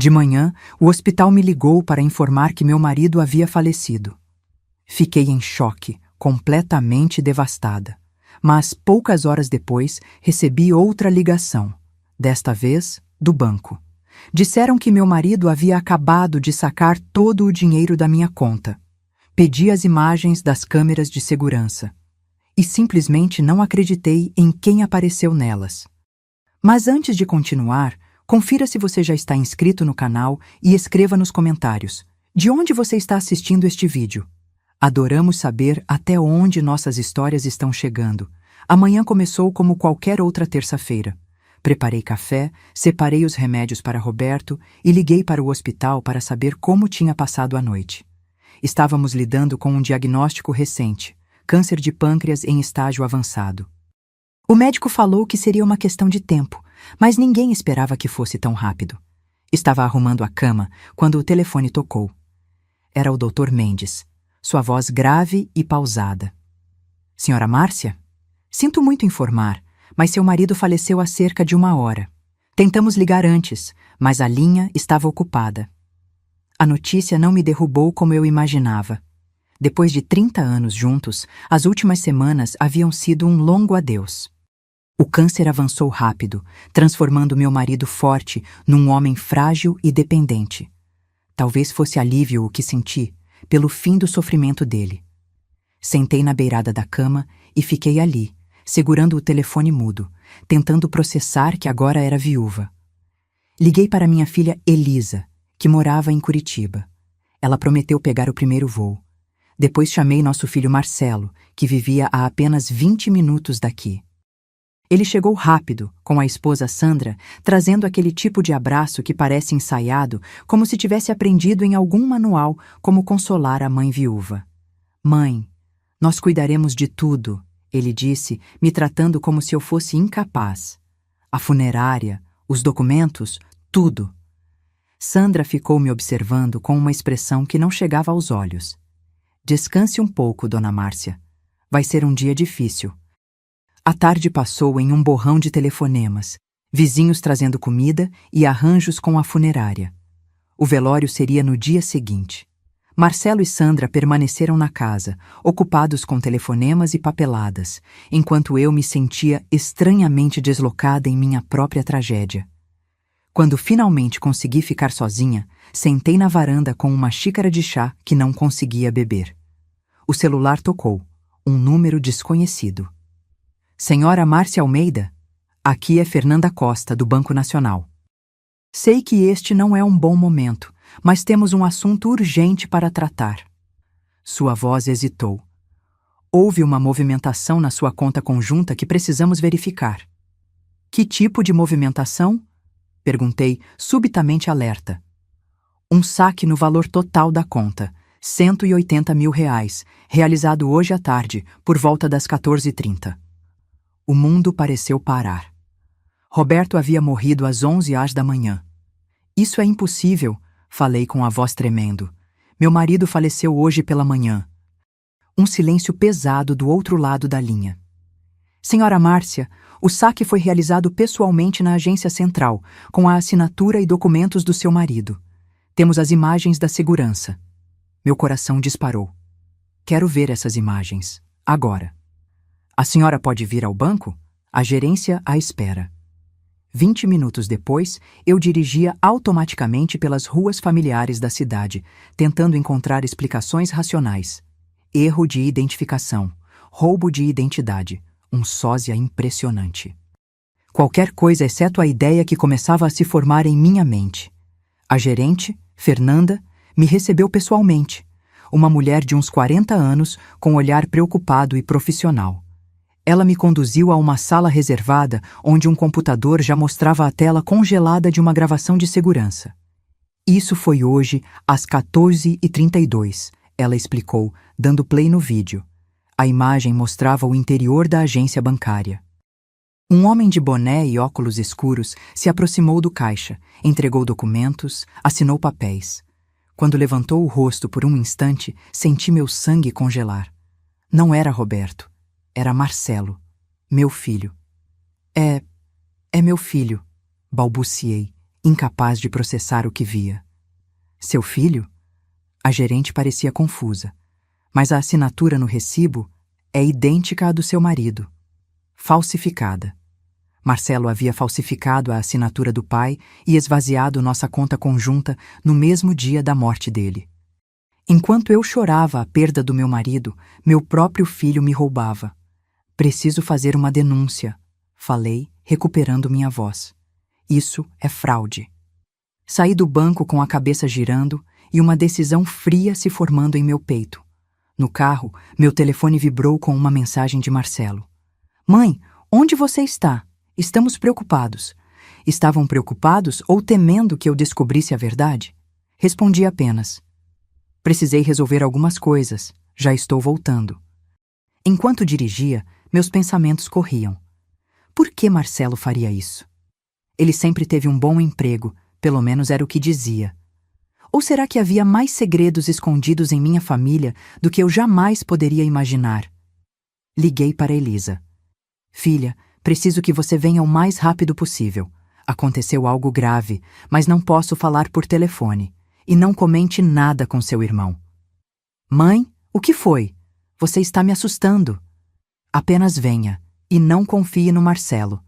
De manhã, o hospital me ligou para informar que meu marido havia falecido. Fiquei em choque, completamente devastada. Mas, poucas horas depois, recebi outra ligação, desta vez do banco. Disseram que meu marido havia acabado de sacar todo o dinheiro da minha conta. Pedi as imagens das câmeras de segurança e simplesmente não acreditei em quem apareceu nelas. Mas antes de continuar, confira se você já está inscrito no canal e escreva nos comentários de onde você está assistindo este vídeo. Adoramos saber até onde nossas histórias estão chegando. Amanhã começou como qualquer outra terça-feira. Preparei café, separei os remédios para Roberto e liguei para o hospital para saber como tinha passado a noite. Estávamos lidando com um diagnóstico recente, câncer de pâncreas em estágio avançado. O médico falou que seria uma questão de tempo, mas ninguém esperava que fosse tão rápido. Estava arrumando a cama quando o telefone tocou. Era o Dr. Mendes, sua voz grave e pausada. Senhora Márcia? Sinto muito informar, mas seu marido faleceu há cerca de 1 hora. Tentamos ligar antes, mas a linha estava ocupada. A notícia não me derrubou como eu imaginava. Depois de 30 anos juntos, as últimas semanas haviam sido um longo adeus. O câncer avançou rápido, transformando meu marido forte num homem frágil e dependente. Talvez fosse alívio o que senti, pelo fim do sofrimento dele. Sentei na beirada da cama e fiquei ali, segurando o telefone mudo, tentando processar que agora era viúva. Liguei para minha filha Elisa, que morava em Curitiba. Ela prometeu pegar o primeiro voo. Depois chamei nosso filho Marcelo, que vivia a apenas 20 minutos daqui. Ele chegou rápido, com a esposa Sandra, trazendo aquele tipo de abraço que parece ensaiado, como se tivesse aprendido em algum manual como consolar a mãe viúva. Mãe, nós cuidaremos de tudo, ele disse, me tratando como se eu fosse incapaz. A funerária, os documentos, tudo. Sandra ficou me observando com uma expressão que não chegava aos olhos. Descanse um pouco, dona Márcia. Vai ser um dia difícil. A tarde passou em um borrão de telefonemas, vizinhos trazendo comida e arranjos com a funerária. O velório seria no dia seguinte. Marcelo e Sandra permaneceram na casa, ocupados com telefonemas e papeladas, enquanto eu me sentia estranhamente deslocada em minha própria tragédia. Quando finalmente consegui ficar sozinha, sentei na varanda com uma xícara de chá que não conseguia beber. O celular tocou, um número desconhecido. Senhora Márcia Almeida? Aqui é Fernanda Costa, do Banco Nacional. Sei que este não é um bom momento, mas temos um assunto urgente para tratar. Sua voz hesitou. Houve uma movimentação na sua conta conjunta que precisamos verificar. Que tipo de movimentação? Perguntei, subitamente alerta. Um saque no valor total da conta, R$180 mil, realizado hoje à tarde, por volta das 14h30. O mundo pareceu parar. Roberto havia morrido às 11h da manhã. Isso é impossível, falei com a voz tremendo. Meu marido faleceu hoje pela manhã. Um silêncio pesado do outro lado da linha. Senhora Márcia, o saque foi realizado pessoalmente na agência central, com a assinatura e documentos do seu marido. Temos as imagens da segurança. Meu coração disparou. Quero ver essas imagens, agora. A senhora pode vir ao banco? A gerência à espera. 20 minutos depois, eu dirigia automaticamente pelas ruas familiares da cidade, tentando encontrar explicações racionais. Erro de identificação, roubo de identidade, um sósia impressionante. Qualquer coisa exceto a ideia que começava a se formar em minha mente. A gerente, Fernanda, me recebeu pessoalmente. Uma mulher de uns 40 anos, com olhar preocupado e profissional. Ela me conduziu a uma sala reservada onde um computador já mostrava a tela congelada de uma gravação de segurança. Isso foi hoje, às 14h32, ela explicou, dando play no vídeo. A imagem mostrava o interior da agência bancária. Um homem de boné e óculos escuros se aproximou do caixa, entregou documentos, assinou papéis. Quando levantou o rosto por um instante, senti meu sangue congelar. Não era Roberto. Era Marcelo, meu filho. É meu filho, balbuciei, incapaz de processar o que via. Seu filho? A gerente parecia confusa, mas a assinatura no recibo é idêntica à do seu marido. Falsificada. Marcelo havia falsificado a assinatura do pai e esvaziado nossa conta conjunta no mesmo dia da morte dele. Enquanto eu chorava a perda do meu marido, meu próprio filho me roubava. Preciso fazer uma denúncia, falei, recuperando minha voz. Isso é fraude. Saí do banco com a cabeça girando e uma decisão fria se formando em meu peito. No carro, meu telefone vibrou com uma mensagem de Marcelo. Mãe, onde você está? Estamos preocupados. Estavam preocupados ou temendo que eu descobrisse a verdade? Respondi apenas. Precisei resolver algumas coisas. Já estou voltando. Enquanto dirigia, meus pensamentos corriam. Por que Marcelo faria isso? Ele sempre teve um bom emprego, pelo menos era o que dizia. Ou será que havia mais segredos escondidos em minha família do que eu jamais poderia imaginar? Liguei para Elisa. Filha, preciso que você venha o mais rápido possível. Aconteceu algo grave, mas não posso falar por telefone. E não comente nada com seu irmão. Mãe, o que foi? Você está me assustando. Apenas venha, e não confie no Marcelo.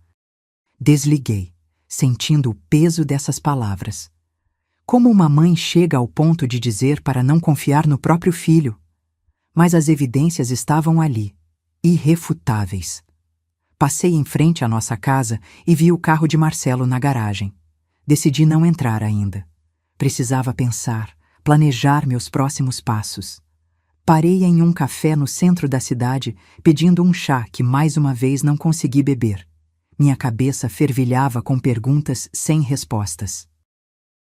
Desliguei, sentindo o peso dessas palavras. Como uma mãe chega ao ponto de dizer para não confiar no próprio filho? Mas as evidências estavam ali, irrefutáveis. Passei em frente à nossa casa e vi o carro de Marcelo na garagem. Decidi não entrar ainda. Precisava pensar, planejar meus próximos passos. Parei em um café no centro da cidade, pedindo um chá que mais uma vez não consegui beber. Minha cabeça fervilhava com perguntas sem respostas.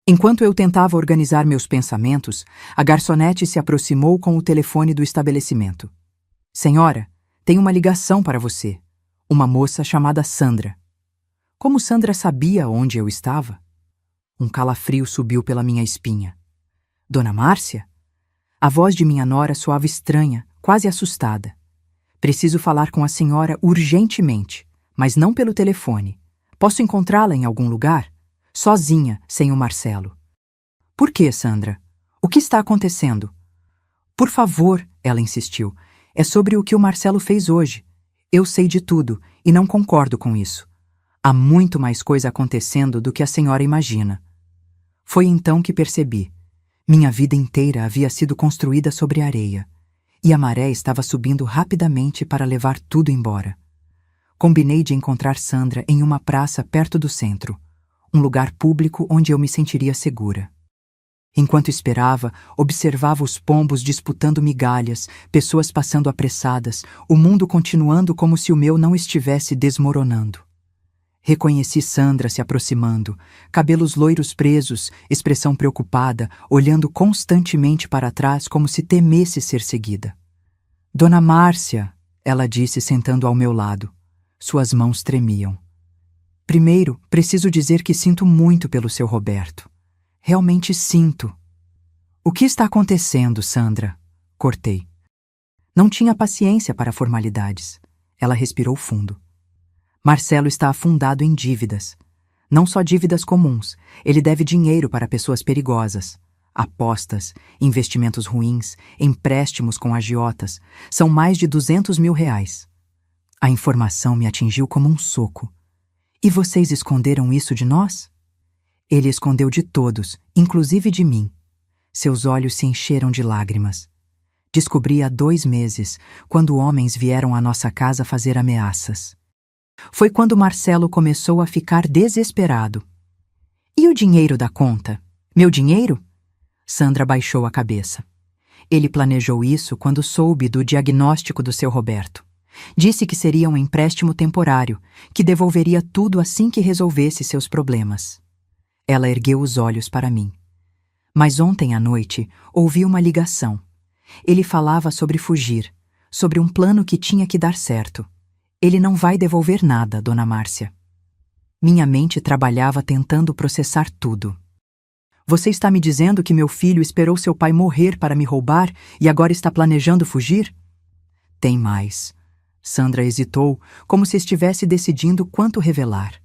Enquanto eu tentava organizar meus pensamentos, a garçonete se aproximou com o telefone do estabelecimento. Senhora, tenho uma ligação para você. Uma moça chamada Sandra. Como Sandra sabia onde eu estava? Um calafrio subiu pela minha espinha. Dona Márcia? A voz de minha nora soava estranha, quase assustada. Preciso falar com a senhora urgentemente, mas não pelo telefone. Posso encontrá-la em algum lugar? Sozinha, sem o Marcelo. Por que, Sandra? O que está acontecendo? Por favor, ela insistiu. É sobre o que o Marcelo fez hoje. Eu sei de tudo e não concordo com isso. Há muito mais coisa acontecendo do que a senhora imagina. Foi então que percebi. Minha vida inteira havia sido construída sobre areia, e a maré estava subindo rapidamente para levar tudo embora. Combinei de encontrar Sandra em uma praça perto do centro, um lugar público onde eu me sentiria segura. Enquanto esperava, observava os pombos disputando migalhas, pessoas passando apressadas, o mundo continuando como se o meu não estivesse desmoronando. Reconheci Sandra se aproximando, cabelos loiros presos, expressão preocupada, olhando constantemente para trás como se temesse ser seguida. Dona Márcia, ela disse sentando ao meu lado. Suas mãos tremiam. Primeiro, preciso dizer que sinto muito pelo seu Roberto. Realmente sinto. O que está acontecendo, Sandra? Cortei. Não tinha paciência para formalidades. Ela respirou fundo. Marcelo está afundado em dívidas. Não só dívidas comuns, ele deve dinheiro para pessoas perigosas. Apostas, investimentos ruins, empréstimos com agiotas. São mais de R$200 mil. A informação me atingiu como um soco. E vocês esconderam isso de nós? Ele escondeu de todos, inclusive de mim. Seus olhos se encheram de lágrimas. Descobri há 2 meses, quando homens vieram à nossa casa fazer ameaças. Foi quando Marcelo começou a ficar desesperado. E o dinheiro da conta? Meu dinheiro? Sandra baixou a cabeça. Ele planejou isso quando soube do diagnóstico do seu Roberto. Disse que seria um empréstimo temporário, que devolveria tudo assim que resolvesse seus problemas. Ela ergueu os olhos para mim. Mas ontem à noite ouvi uma ligação. Ele falava sobre fugir, sobre um plano que tinha que dar certo. Ele não vai devolver nada, Dona Márcia. Minha mente trabalhava tentando processar tudo. Você está me dizendo que meu filho esperou seu pai morrer para me roubar e agora está planejando fugir? Tem mais. Sandra hesitou, como se estivesse decidindo quanto revelar.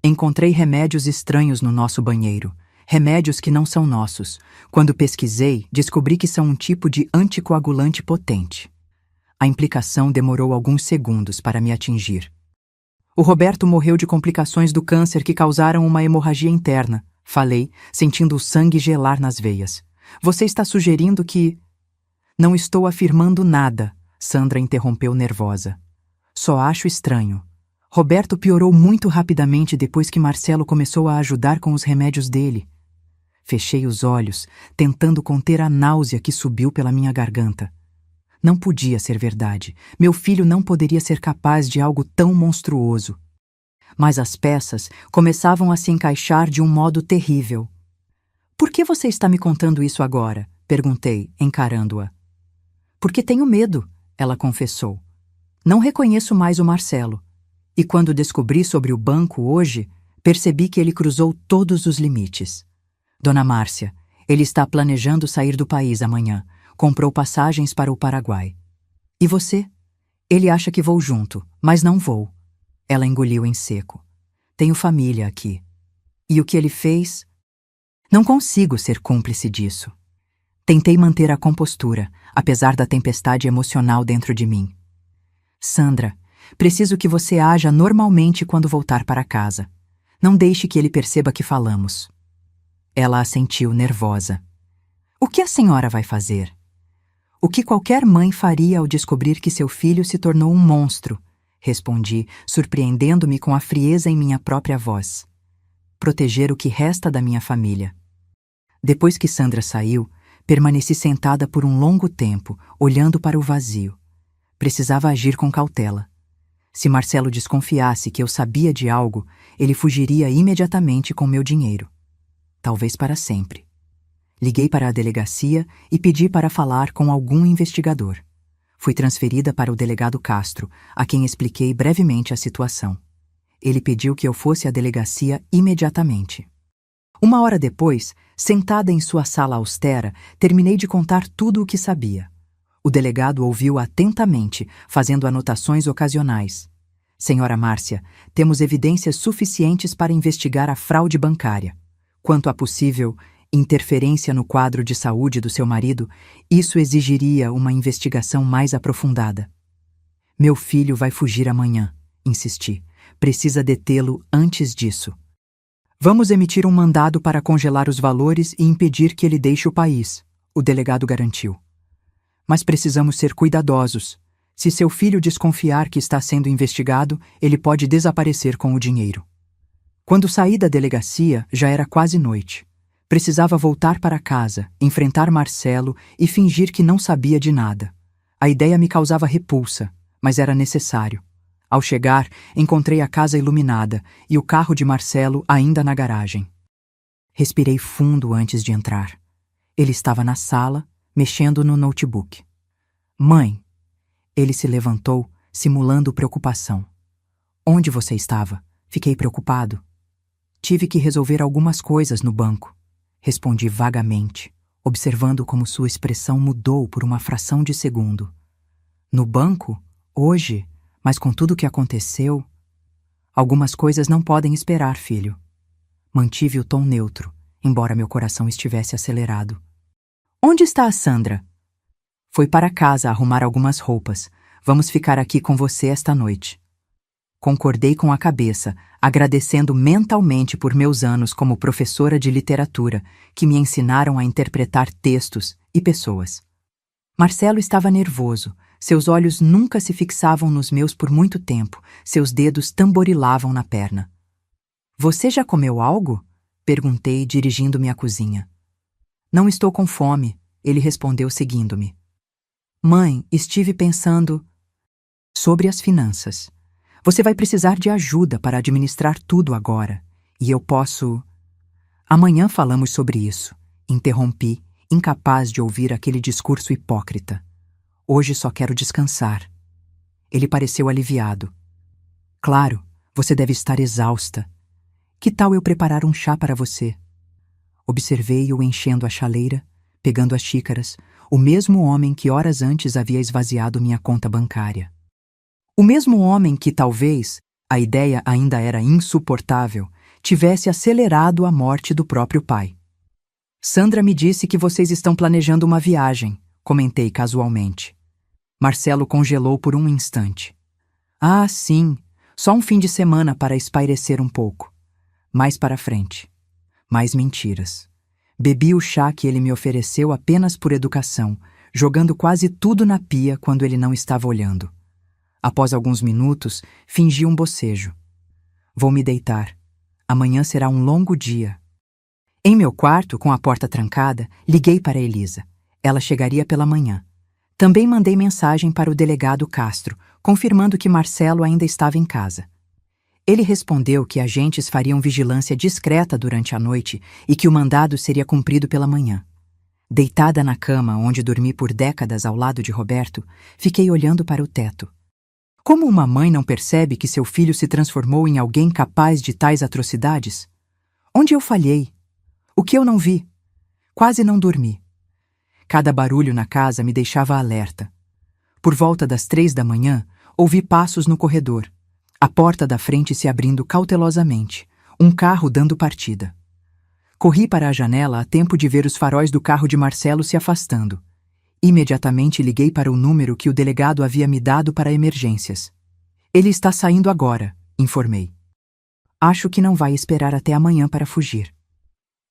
Encontrei remédios estranhos no nosso banheiro, remédios que não são nossos. Quando pesquisei, descobri que são um tipo de anticoagulante potente. A implicação demorou alguns segundos para me atingir. O Roberto morreu de complicações do câncer que causaram uma hemorragia interna, falei, sentindo o sangue gelar nas veias. Você está sugerindo que... Não estou afirmando nada, Sandra interrompeu nervosa. Só acho estranho. Roberto piorou muito rapidamente depois que Marcelo começou a ajudar com os remédios dele. Fechei os olhos, tentando conter a náusea que subiu pela minha garganta. Não podia ser verdade. Meu filho não poderia ser capaz de algo tão monstruoso. Mas as peças começavam a se encaixar de um modo terrível. Por que você está me contando isso agora? Perguntei, encarando-a. Porque tenho medo, ela confessou. Não reconheço mais o Marcelo. E quando descobri sobre o banco hoje, percebi que ele cruzou todos os limites. Dona Márcia, ele está planejando sair do país amanhã. Comprou passagens para o Paraguai. E você? Ele acha que vou junto, mas não vou. Ela engoliu em seco. Tenho família aqui. E o que ele fez? Não consigo ser cúmplice disso. Tentei manter a compostura, apesar da tempestade emocional dentro de mim. Sandra, preciso que você haja normalmente quando voltar para casa. Não deixe que ele perceba que falamos. Ela assentiu nervosa. O que a senhora vai fazer? O que qualquer mãe faria ao descobrir que seu filho se tornou um monstro, respondi, surpreendendo-me com a frieza em minha própria voz. Proteger o que resta da minha família. Depois que Sandra saiu, permaneci sentada por um longo tempo, olhando para o vazio. Precisava agir com cautela. Se Marcelo desconfiasse que eu sabia de algo, ele fugiria imediatamente com meu dinheiro. Talvez para sempre. Liguei para a delegacia e pedi para falar com algum investigador. Fui transferida para o delegado Castro, a quem expliquei brevemente a situação. Ele pediu que eu fosse à delegacia imediatamente. 1 hora depois, sentada em sua sala austera, terminei de contar tudo o que sabia. O delegado ouviu atentamente, fazendo anotações ocasionais. Senhora Márcia, temos evidências suficientes para investigar a fraude bancária. Quanto à possível interferência no quadro de saúde do seu marido, isso exigiria uma investigação mais aprofundada. Meu filho vai fugir amanhã, insisti. Precisa detê-lo antes disso. Vamos emitir um mandado para congelar os valores e impedir que ele deixe o país, o delegado garantiu. Mas precisamos ser cuidadosos. Se seu filho desconfiar que está sendo investigado, ele pode desaparecer com o dinheiro. Quando saí da delegacia, já era quase noite. Precisava voltar para casa, enfrentar Marcelo e fingir que não sabia de nada. A ideia me causava repulsa, mas era necessário. Ao chegar, encontrei a casa iluminada e o carro de Marcelo ainda na garagem. Respirei fundo antes de entrar. Ele estava na sala, mexendo no notebook. Mãe! Ele se levantou, simulando preocupação. Onde você estava? Fiquei preocupado. Tive que resolver algumas coisas no banco. Respondi vagamente, observando como sua expressão mudou por uma fração de segundo. No banco? Hoje? Mas com tudo o que aconteceu... Algumas coisas não podem esperar, filho. Mantive o tom neutro, embora meu coração estivesse acelerado. Onde está a Sandra? Foi para casa arrumar algumas roupas. Vamos ficar aqui com você esta noite. Concordei com a cabeça, agradecendo mentalmente por meus anos como professora de literatura, que me ensinaram a interpretar textos e pessoas. Marcelo estava nervoso. Seus olhos nunca se fixavam nos meus por muito tempo. Seus dedos tamborilavam na perna. Você já comeu algo? Perguntei, dirigindo-me à cozinha. Não estou com fome, ele respondeu seguindo-me. Mãe, estive pensando sobre as finanças. Você vai precisar de ajuda para administrar tudo agora. E eu posso... Amanhã falamos sobre isso. Interrompi, incapaz de ouvir aquele discurso hipócrita. Hoje só quero descansar. Ele pareceu aliviado. Claro, você deve estar exausta. Que tal eu preparar um chá para você? Observei-o enchendo a chaleira, pegando as xícaras, o mesmo homem que horas antes havia esvaziado minha conta bancária. O mesmo homem que, talvez, a ideia ainda era insuportável, tivesse acelerado a morte do próprio pai. Sandra me disse que vocês estão planejando uma viagem, comentei casualmente. Marcelo congelou por um instante. Ah, sim, só um fim de semana para espairecer um pouco. Mais para frente. Mais mentiras. Bebi o chá que ele me ofereceu apenas por educação, jogando quase tudo na pia quando ele não estava olhando. Após alguns minutos, fingi um bocejo. Vou me deitar. Amanhã será um longo dia. Em meu quarto, com a porta trancada, liguei para Elisa. Ela chegaria pela manhã. Também mandei mensagem para o delegado Castro, confirmando que Marcelo ainda estava em casa. Ele respondeu que agentes fariam vigilância discreta durante a noite e que o mandado seria cumprido pela manhã. Deitada na cama, onde dormi por décadas ao lado de Roberto, fiquei olhando para o teto. Como uma mãe não percebe que seu filho se transformou em alguém capaz de tais atrocidades? Onde eu falhei? O que eu não vi? Quase não dormi. Cada barulho na casa me deixava alerta. Por volta das 3 da manhã, ouvi passos no corredor. A porta da frente se abrindo cautelosamente, um carro dando partida. Corri para a janela a tempo de ver os faróis do carro de Marcelo se afastando. Imediatamente liguei para o número que o delegado havia me dado para emergências. Ele está saindo agora, informei. Acho que não vai esperar até amanhã para fugir.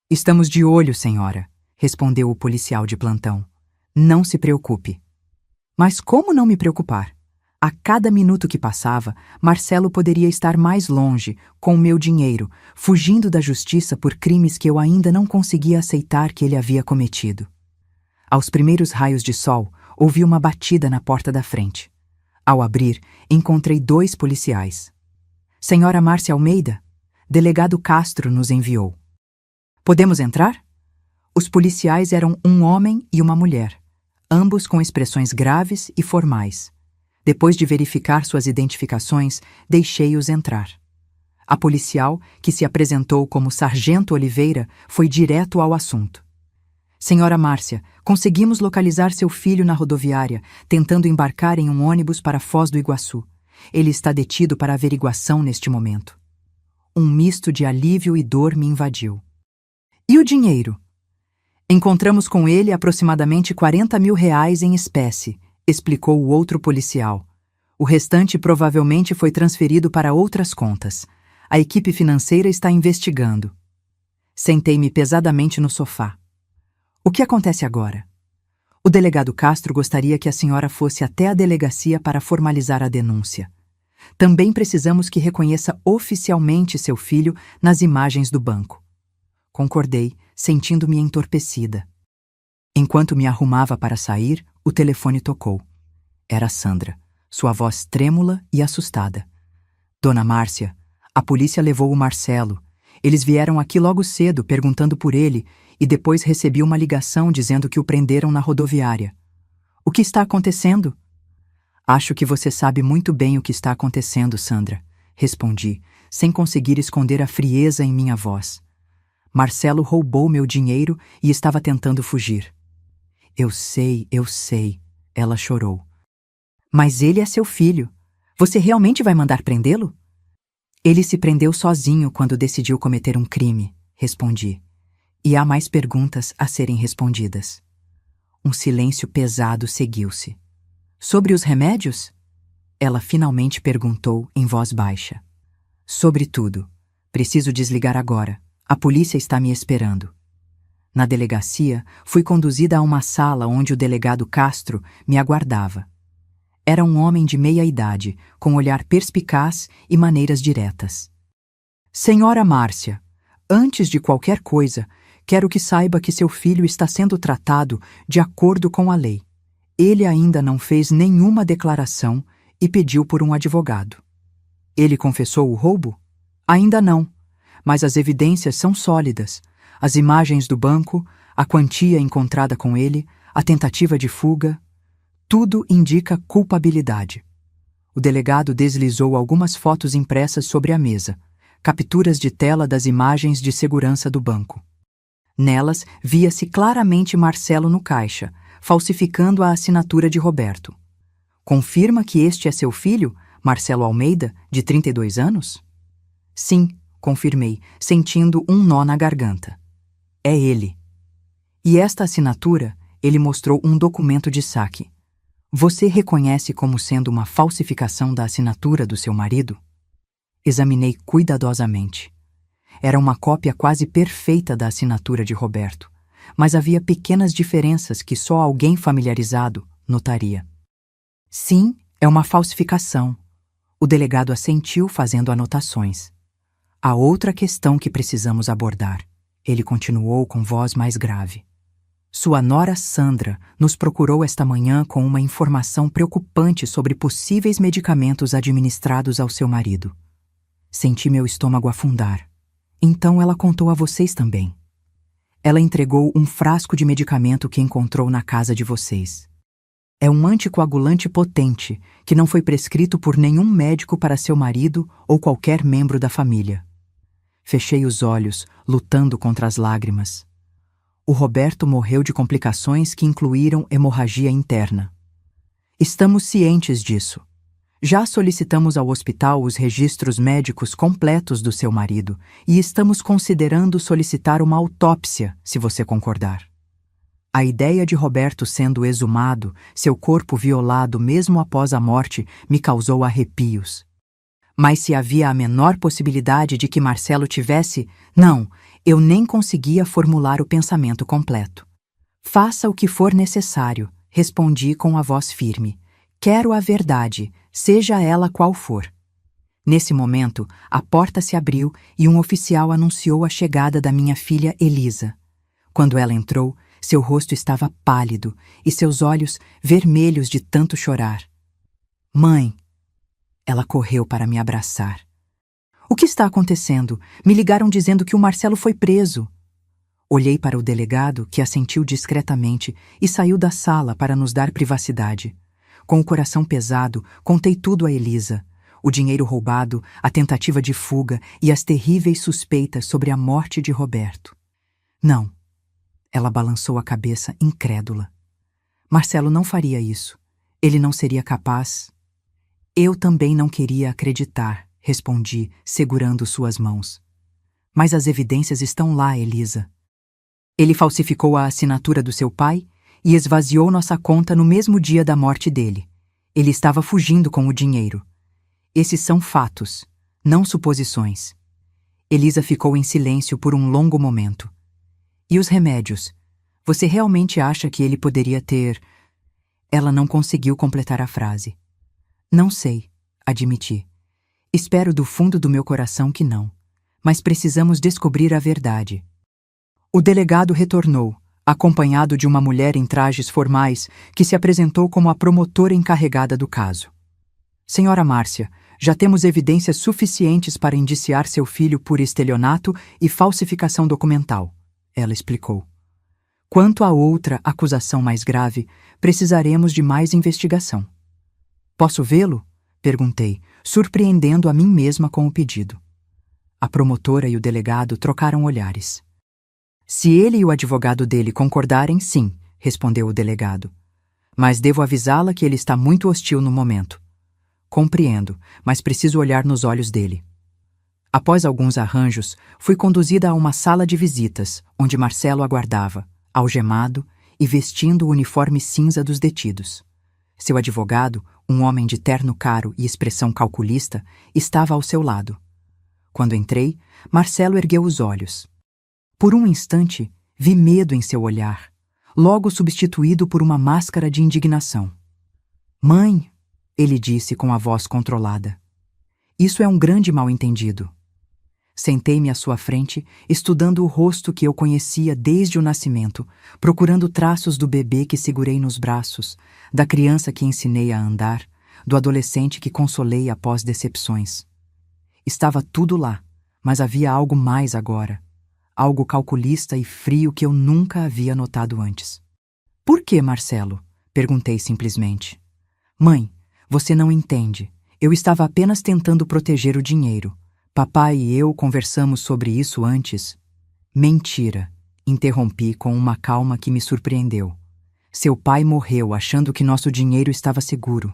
Estamos de olho, senhora, respondeu o policial de plantão. Não se preocupe. Mas como não me preocupar? A cada minuto que passava, Marcelo poderia estar mais longe, com o meu dinheiro, fugindo da justiça por crimes que eu ainda não conseguia aceitar que ele havia cometido. Aos primeiros raios de sol, ouvi uma batida na porta da frente. Ao abrir, encontrei 2 policiais. Senhora Márcia Almeida, delegado Castro nos enviou. Podemos entrar? Os policiais eram um homem e uma mulher, ambos com expressões graves e formais. Depois de verificar suas identificações, deixei-os entrar. A policial, que se apresentou como Sargento Oliveira, foi direto ao assunto. Senhora Márcia, conseguimos localizar seu filho na rodoviária, tentando embarcar em um ônibus para Foz do Iguaçu. Ele está detido para averiguação neste momento. Um misto de alívio e dor me invadiu. E o dinheiro? Encontramos com ele aproximadamente R$40 mil em espécie, explicou o outro policial. O restante provavelmente foi transferido para outras contas. A equipe financeira está investigando. Sentei-me pesadamente no sofá. O que acontece agora? O delegado Castro gostaria que a senhora fosse até a delegacia para formalizar a denúncia. Também precisamos que reconheça oficialmente seu filho nas imagens do banco. Concordei, sentindo-me entorpecida. Enquanto me arrumava para sair, o telefone tocou. Era Sandra, sua voz trêmula e assustada. Dona Márcia, a polícia levou o Marcelo. Eles vieram aqui logo cedo perguntando por ele e depois recebi uma ligação dizendo que o prenderam na rodoviária. O que está acontecendo? Acho que você sabe muito bem o que está acontecendo, Sandra, respondi, sem conseguir esconder a frieza em minha voz. Marcelo roubou meu dinheiro e estava tentando fugir. Eu sei, ela chorou. Mas ele é seu filho. Você realmente vai mandar prendê-lo? Ele se prendeu sozinho quando decidiu cometer um crime, respondi. E há mais perguntas a serem respondidas. Um silêncio pesado seguiu-se. Sobre os remédios? Ela finalmente perguntou em voz baixa. Sobre tudo. Preciso desligar agora. A polícia está me esperando. Na delegacia, fui conduzida a uma sala onde o delegado Castro me aguardava. Era um homem de meia-idade, com olhar perspicaz e maneiras diretas. Senhora Márcia, antes de qualquer coisa, quero que saiba que seu filho está sendo tratado de acordo com a lei. Ele ainda não fez nenhuma declaração e pediu por um advogado. Ele confessou o roubo? Ainda não, mas as evidências são sólidas. As imagens do banco, a quantia encontrada com ele, a tentativa de fuga, tudo indica culpabilidade. O delegado deslizou algumas fotos impressas sobre a mesa, capturas de tela das imagens de segurança do banco. Nelas, via-se claramente Marcelo no caixa, falsificando a assinatura de Roberto. Confirma que este é seu filho, Marcelo Almeida, de 32 anos? Sim, confirmei, sentindo um nó na garganta. É ele. E esta assinatura, ele mostrou um documento de saque. Você reconhece como sendo uma falsificação da assinatura do seu marido? Examinei cuidadosamente. Era uma cópia quase perfeita da assinatura de Roberto, mas havia pequenas diferenças que só alguém familiarizado notaria. Sim, é uma falsificação. O delegado assentiu fazendo anotações. Há outra questão que precisamos abordar. Ele continuou com voz mais grave. Sua nora Sandra nos procurou esta manhã com uma informação preocupante sobre possíveis medicamentos administrados ao seu marido. Senti meu estômago afundar. Então ela contou a vocês também. Ela entregou um frasco de medicamento que encontrou na casa de vocês. É um anticoagulante potente que não foi prescrito por nenhum médico para seu marido ou qualquer membro da família. Fechei os olhos, lutando contra as lágrimas. O Roberto morreu de complicações que incluíram hemorragia interna. Estamos cientes disso. Já solicitamos ao hospital os registros médicos completos do seu marido e estamos considerando solicitar uma autópsia, se você concordar. A ideia de Roberto sendo exumado, seu corpo violado mesmo após a morte, me causou arrepios. Mas se havia a menor possibilidade de que Marcelo tivesse... Não, eu nem conseguia formular o pensamento completo. Faça o que for necessário, respondi com a voz firme. Quero a verdade, seja ela qual for. Nesse momento, a porta se abriu e um oficial anunciou a chegada da minha filha Elisa. Quando ela entrou, seu rosto estava pálido e seus olhos vermelhos de tanto chorar. Mãe! Ela correu para me abraçar. O que está acontecendo? Me ligaram dizendo que o Marcelo foi preso. Olhei para o delegado, que assentiu discretamente, e saiu da sala para nos dar privacidade. Com o coração pesado, contei tudo a Elisa. O dinheiro roubado, a tentativa de fuga e as terríveis suspeitas sobre a morte de Roberto. Não. Ela balançou a cabeça, incrédula. Marcelo não faria isso. Ele não seria capaz... Eu também não queria acreditar, respondi, segurando suas mãos. Mas as evidências estão lá, Elisa. Ele falsificou a assinatura do seu pai e esvaziou nossa conta no mesmo dia da morte dele. Ele estava fugindo com o dinheiro. Esses são fatos, não suposições. Elisa ficou em silêncio por um longo momento. E os remédios? Você realmente acha que ele poderia ter... Ela não conseguiu completar a frase. Não sei, admiti. Espero do fundo do meu coração que não. Mas precisamos descobrir a verdade. O delegado retornou, acompanhado de uma mulher em trajes formais que se apresentou como a promotora encarregada do caso. Senhora Márcia, já temos evidências suficientes para indiciar seu filho por estelionato e falsificação documental, ela explicou. Quanto à outra acusação mais grave, precisaremos de mais investigação. Posso vê-lo? Perguntei, surpreendendo a mim mesma com o pedido. A promotora e o delegado trocaram olhares. Se ele e o advogado dele concordarem, sim, respondeu o delegado. Mas devo avisá-la que ele está muito hostil no momento. Compreendo, mas preciso olhar nos olhos dele. Após alguns arranjos, fui conduzida a uma sala de visitas, onde Marcelo aguardava, algemado e vestindo o uniforme cinza dos detidos. Seu advogado, um homem de terno caro e expressão calculista, estava ao seu lado. Quando entrei, Marcelo ergueu os olhos. Por um instante, vi medo em seu olhar, logo substituído por uma máscara de indignação. Mãe, ele disse com a voz controlada. Isso é um grande mal-entendido. Sentei-me à sua frente, estudando o rosto que eu conhecia desde o nascimento, procurando traços do bebê que segurei nos braços, da criança que ensinei a andar, do adolescente que consolei após decepções. Estava tudo lá, mas havia algo mais agora. Algo calculista e frio que eu nunca havia notado antes. Por que, Marcelo? Perguntei simplesmente. Mãe, você não entende. Eu estava apenas tentando proteger o dinheiro. Papai e eu conversamos sobre isso antes. Mentira, interrompi com uma calma que me surpreendeu. Seu pai morreu achando que nosso dinheiro estava seguro.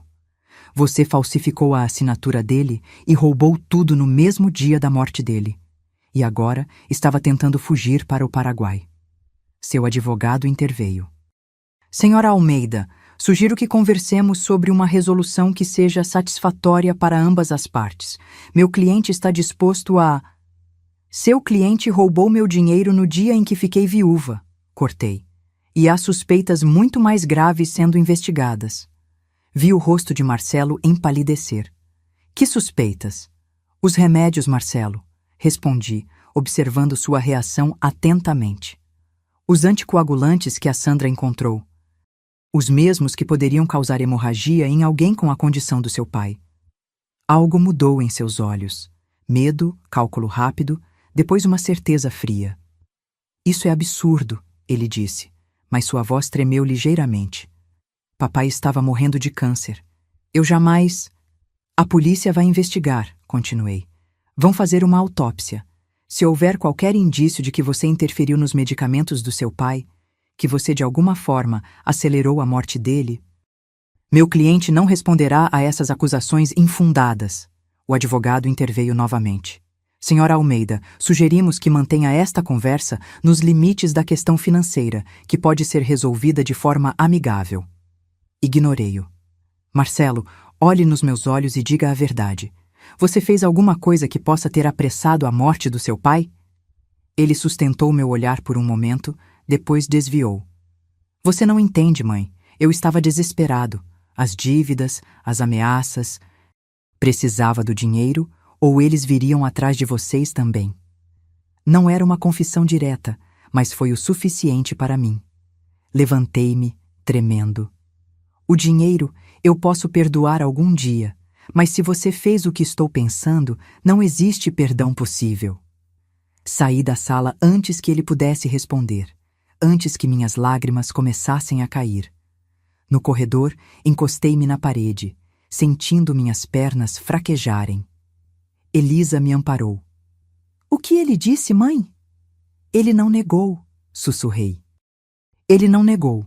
Você falsificou a assinatura dele e roubou tudo no mesmo dia da morte dele. e agora estava tentando fugir para o Paraguai. Seu advogado interveio. Senhora Almeida, sugiro que conversemos sobre uma resolução que seja satisfatória para ambas as partes. Meu cliente está disposto a... Seu cliente roubou meu dinheiro no dia em que fiquei viúva, cortei. E há suspeitas muito mais graves sendo investigadas. Vi o rosto de Marcelo empalidecer. Que suspeitas? Os remédios, Marcelo, respondi, observando sua reação atentamente. Os anticoagulantes que a Sandra encontrou. Os mesmos que poderiam causar hemorragia em alguém com a condição do seu pai. Algo mudou em seus olhos. Medo, cálculo rápido, depois uma certeza fria. Isso é absurdo, ele disse, mas sua voz tremeu ligeiramente. Papai estava morrendo de câncer. Eu jamais... A polícia vai investigar, continuei. Vão fazer uma autópsia. Se houver qualquer indício de que você interferiu nos medicamentos do seu pai, que você de alguma forma acelerou a morte dele, meu cliente não responderá a essas acusações infundadas. O advogado interveio novamente. Senhora Almeida, sugerimos que mantenha esta conversa nos limites da questão financeira, que pode ser resolvida de forma amigável. Ignorei-o. Marcelo, olhe nos meus olhos e diga a verdade. Você fez alguma coisa que possa ter apressado a morte do seu pai? Ele sustentou meu olhar por um momento, depois desviou. Você não entende, mãe. Eu estava desesperado. As dívidas, as ameaças. Precisava do dinheiro, ou eles viriam atrás de vocês também. Não era uma confissão direta, mas foi o suficiente para mim. Levantei-me, tremendo. O dinheiro eu posso perdoar algum dia, mas se você fez o que estou pensando, não existe perdão possível. Saí da sala antes que ele pudesse responder, antes que minhas lágrimas começassem a cair. No corredor, encostei-me na parede, sentindo minhas pernas fraquejarem. Elisa me amparou. O que ele disse, mãe? Ele não negou, sussurrei. Ele não negou.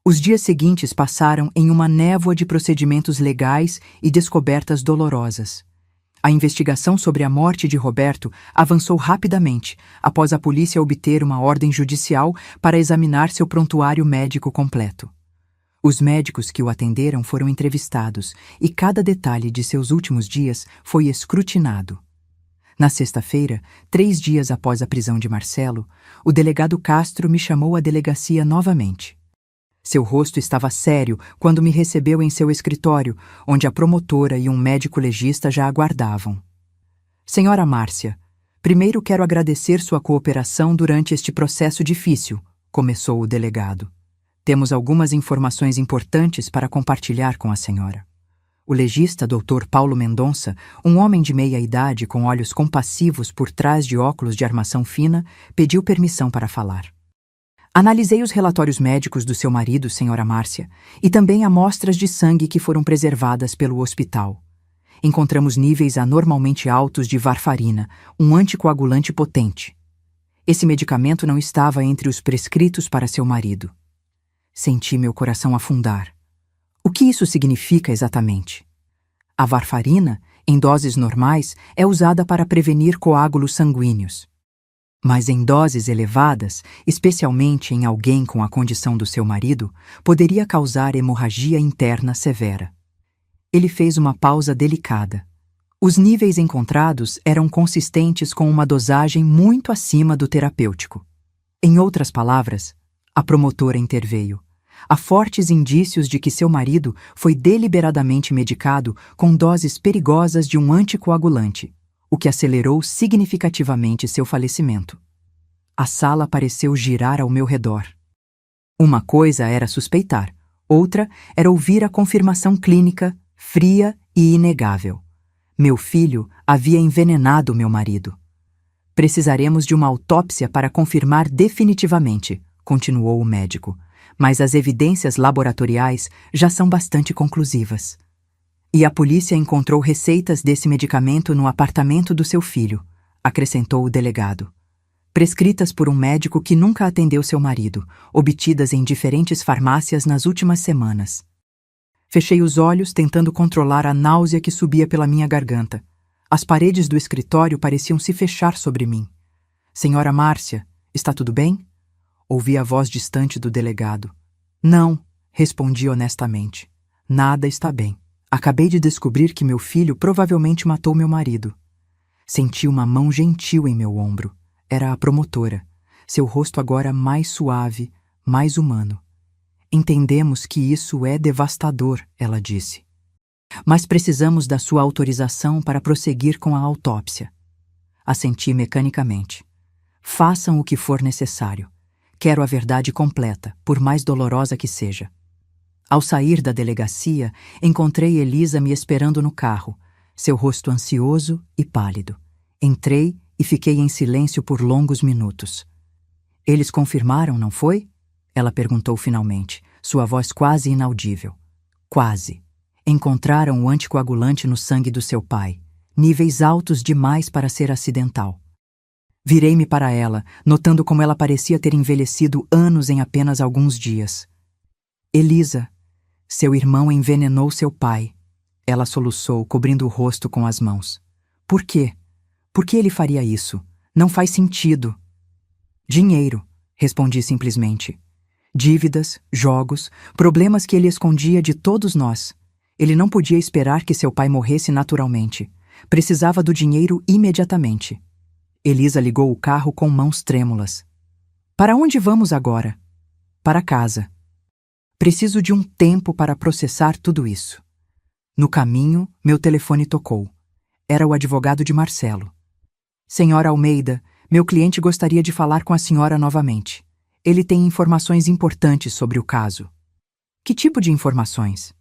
Os dias seguintes passaram em uma névoa de procedimentos legais e descobertas dolorosas. A investigação sobre a morte de Roberto avançou rapidamente após a polícia obter uma ordem judicial para examinar seu prontuário médico completo. Os médicos que o atenderam foram entrevistados e cada detalhe de seus últimos dias foi escrutinado. Na sexta-feira, 3 dias após a prisão de Marcelo, o delegado Castro me chamou à delegacia novamente. Seu rosto estava sério quando me recebeu em seu escritório, onde a promotora e um médico legista já aguardavam. Senhora Márcia, primeiro quero agradecer sua cooperação durante este processo difícil, começou o delegado. Temos algumas informações importantes para compartilhar com a senhora. O legista Dr. Paulo Mendonça, um homem de meia idade com olhos compassivos por trás de óculos de armação fina, pediu permissão para falar. Analisei os relatórios médicos do seu marido, senhora Márcia, e também amostras de sangue que foram preservadas pelo hospital. Encontramos níveis anormalmente altos de varfarina, um anticoagulante potente. Esse medicamento não estava entre os prescritos para seu marido. Senti meu coração afundar. O que isso significa exatamente? A varfarina, em doses normais, é usada para prevenir coágulos sanguíneos. Mas em doses elevadas, especialmente em alguém com a condição do seu marido, poderia causar hemorragia interna severa. Ele fez uma pausa delicada. Os níveis encontrados eram consistentes com uma dosagem muito acima do terapêutico. Em outras palavras, a promotora interveio. Há fortes indícios de que seu marido foi deliberadamente medicado com doses perigosas de um anticoagulante, o que acelerou significativamente seu falecimento. A sala pareceu girar ao meu redor. Uma coisa era suspeitar, outra era ouvir a confirmação clínica, fria e inegável. Meu filho havia envenenado meu marido. Precisaremos de uma autópsia para confirmar definitivamente, continuou o médico, mas as evidências laboratoriais já são bastante conclusivas. E a polícia encontrou receitas desse medicamento no apartamento do seu filho, acrescentou o delegado. Prescritas por um médico que nunca atendeu seu marido, obtidas em diferentes farmácias nas últimas semanas. Fechei os olhos tentando controlar a náusea que subia pela minha garganta. As paredes do escritório pareciam se fechar sobre mim. Senhora Márcia, está tudo bem? Ouvi a voz distante do delegado. Não, respondi honestamente. Nada está bem. Acabei de descobrir que meu filho provavelmente matou meu marido. Senti uma mão gentil em meu ombro. Era a promotora. Seu rosto agora mais suave, mais humano. Entendemos que isso é devastador, ela disse. Mas precisamos da sua autorização para prosseguir com a autópsia. Assenti mecanicamente. Façam o que for necessário. Quero a verdade completa, por mais dolorosa que seja. Ao sair da delegacia, encontrei Elisa me esperando no carro, seu rosto ansioso e pálido. Entrei e fiquei em silêncio por longos minutos. Eles confirmaram, não foi? Ela perguntou finalmente, sua voz quase inaudível. Quase. Encontraram o anticoagulante no sangue do seu pai, níveis altos demais para ser acidental. Virei-me para ela, notando como ela parecia ter envelhecido anos em apenas alguns dias. Elisa, seu irmão envenenou seu pai. Ela soluçou, cobrindo o rosto com as mãos. Por quê? Por que ele faria isso? Não faz sentido. Dinheiro, respondi simplesmente. Dívidas, jogos, problemas que ele escondia de todos nós. Ele não podia esperar que seu pai morresse naturalmente. Precisava do dinheiro imediatamente. Elisa ligou o carro com mãos trêmulas. Para onde vamos agora? Para casa. Preciso de um tempo para processar tudo isso. No caminho, meu telefone tocou. Era o advogado de Marcelo. Senhora Almeida, meu cliente gostaria de falar com a senhora novamente. Ele tem informações importantes sobre o caso. Que tipo de informações?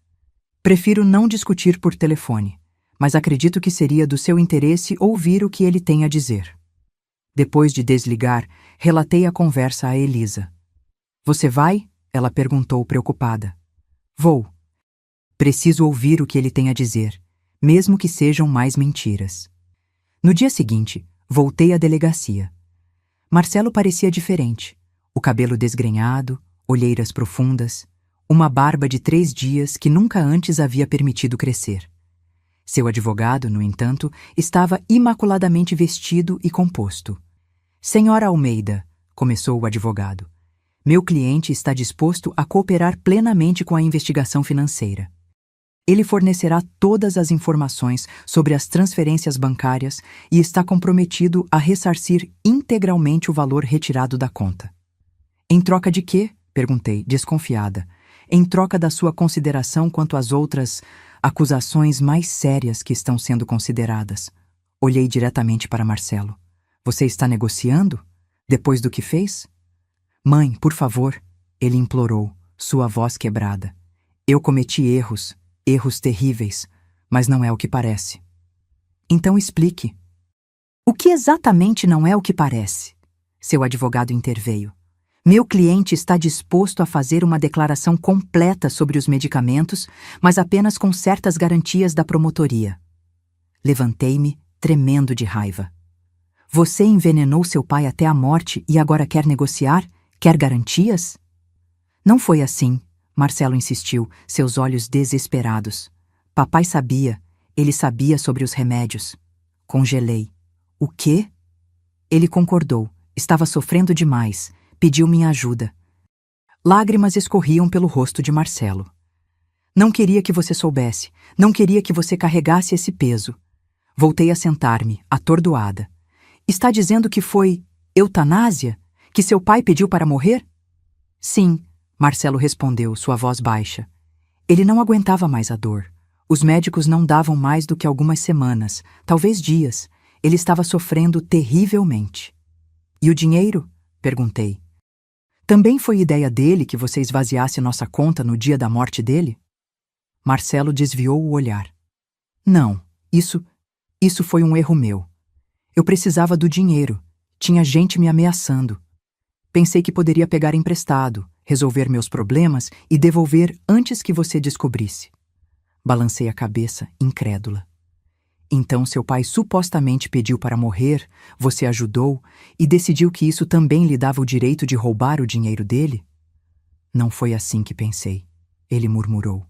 Prefiro não discutir por telefone, mas acredito que seria do seu interesse ouvir o que ele tem a dizer. Depois de desligar, relatei a conversa a Elisa. Você vai? Ela perguntou preocupada. Vou. Preciso ouvir o que ele tem a dizer, mesmo que sejam mais mentiras. No dia seguinte, voltei à delegacia. Marcelo parecia diferente. O cabelo desgrenhado, olheiras profundas, uma barba de 3 dias que nunca antes havia permitido crescer. Seu advogado, no entanto, estava imaculadamente vestido e composto. Senhora Almeida, começou o advogado, meu cliente está disposto a cooperar plenamente com a investigação financeira. Ele fornecerá todas as informações sobre as transferências bancárias e está comprometido a ressarcir integralmente o valor retirado da conta. Em troca de quê? Perguntei, desconfiada. Em troca da sua consideração quanto às outras acusações mais sérias que estão sendo consideradas. Olhei diretamente para Marcelo. Você está negociando? Depois do que fez? Mãe, por favor, ele implorou, sua voz quebrada. Eu cometi erros terríveis, mas não é o que parece. Então explique. O que exatamente não é o que parece? Seu advogado interveio. Meu cliente está disposto a fazer uma declaração completa sobre os medicamentos, mas apenas com certas garantias da promotoria. Levantei-me, tremendo de raiva. Você envenenou seu pai até a morte e agora quer negociar? Quer garantias? Não foi assim, Marcelo insistiu, seus olhos desesperados. Papai sabia, ele sabia sobre os remédios. Congelei. O quê? Ele concordou, estava sofrendo demais. Pediu minha ajuda. Lágrimas escorriam pelo rosto de Marcelo. Não queria que você soubesse, não queria que você carregasse esse peso. Voltei a sentar-me, atordoada. Está dizendo que foi eutanásia? Que seu pai pediu para morrer? Sim, Marcelo respondeu, sua voz baixa. Ele não aguentava mais a dor. Os médicos não davam mais do que algumas semanas, talvez dias. Ele estava sofrendo terrivelmente. E o dinheiro? Perguntei. Também foi ideia dele que você esvaziasse nossa conta no dia da morte dele? Marcelo desviou o olhar. Não, isso foi um erro meu. Eu precisava do dinheiro. Tinha gente me ameaçando. Pensei que poderia pegar emprestado, resolver meus problemas e devolver antes que você descobrisse. Balancei a cabeça, incrédula. Então seu pai supostamente pediu para morrer, você ajudou e decidiu que isso também lhe dava o direito de roubar o dinheiro dele? Não foi assim que pensei, ele murmurou.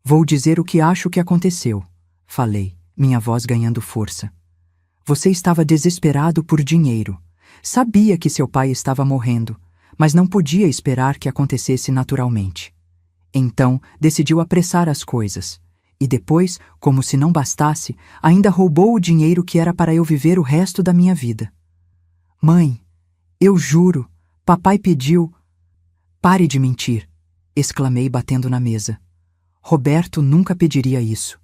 Vou dizer o que acho que aconteceu, falei, minha voz ganhando força. Você estava desesperado por dinheiro. Sabia que seu pai estava morrendo, mas não podia esperar que acontecesse naturalmente. Então, decidiu apressar as coisas. E depois, como se não bastasse, ainda roubou o dinheiro que era para eu viver o resto da minha vida. Mãe, eu juro, papai pediu... Pare de mentir, exclamei batendo na mesa. Roberto nunca pediria isso.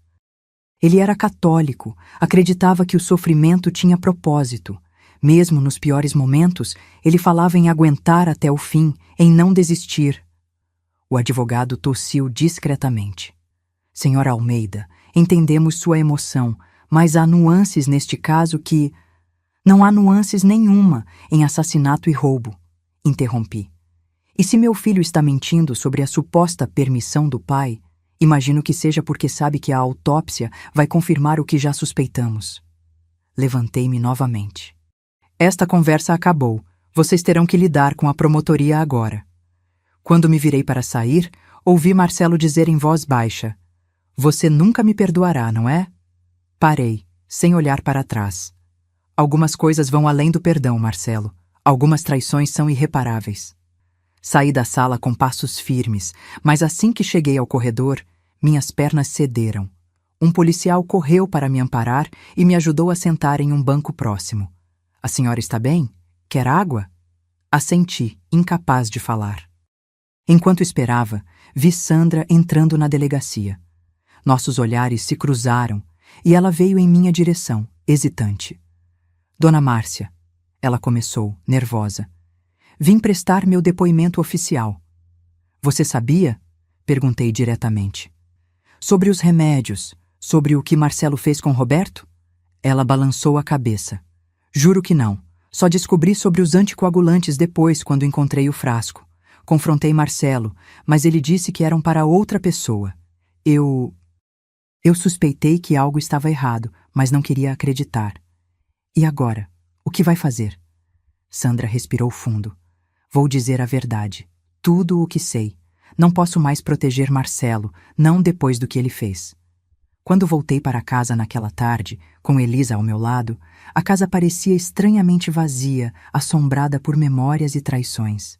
Ele era católico, acreditava que o sofrimento tinha propósito. Mesmo nos piores momentos, ele falava em aguentar até o fim, em não desistir. O advogado tossiu discretamente. Senhora Almeida, entendemos sua emoção, mas há nuances neste caso que... Não há nuances nenhuma em assassinato e roubo, interrompi. E se meu filho está mentindo sobre a suposta permissão do pai, imagino que seja porque sabe que a autópsia vai confirmar o que já suspeitamos. Levantei-me novamente. Esta conversa acabou. Vocês terão que lidar com a promotoria agora. Quando me virei para sair, ouvi Marcelo dizer em voz baixa: Você nunca me perdoará, não é? Parei, sem olhar para trás. Algumas coisas vão além do perdão, Marcelo. Algumas traições são irreparáveis. Saí da sala com passos firmes, mas assim que cheguei ao corredor, minhas pernas cederam. Um policial correu para me amparar e me ajudou a sentar em um banco próximo. A senhora está bem? Quer água? Assenti, incapaz de falar. Enquanto esperava, vi Sandra entrando na delegacia. Nossos olhares se cruzaram e ela veio em minha direção, hesitante. Dona Márcia, ela começou, nervosa. Vim prestar meu depoimento oficial. Você sabia? Perguntei diretamente. Sobre os remédios, sobre o que Marcelo fez com Roberto? Ela balançou a cabeça. Juro que não. Só descobri sobre os anticoagulantes depois, quando encontrei o frasco. Confrontei Marcelo, mas ele disse que eram para outra pessoa. Eu suspeitei que algo estava errado, mas não queria acreditar. E agora? O que vai fazer? Sandra respirou fundo. Vou dizer a verdade. Tudo o que sei. Não posso mais proteger Marcelo, não depois do que ele fez. Quando voltei para casa naquela tarde, com Elisa ao meu lado, a casa parecia estranhamente vazia, assombrada por memórias e traições.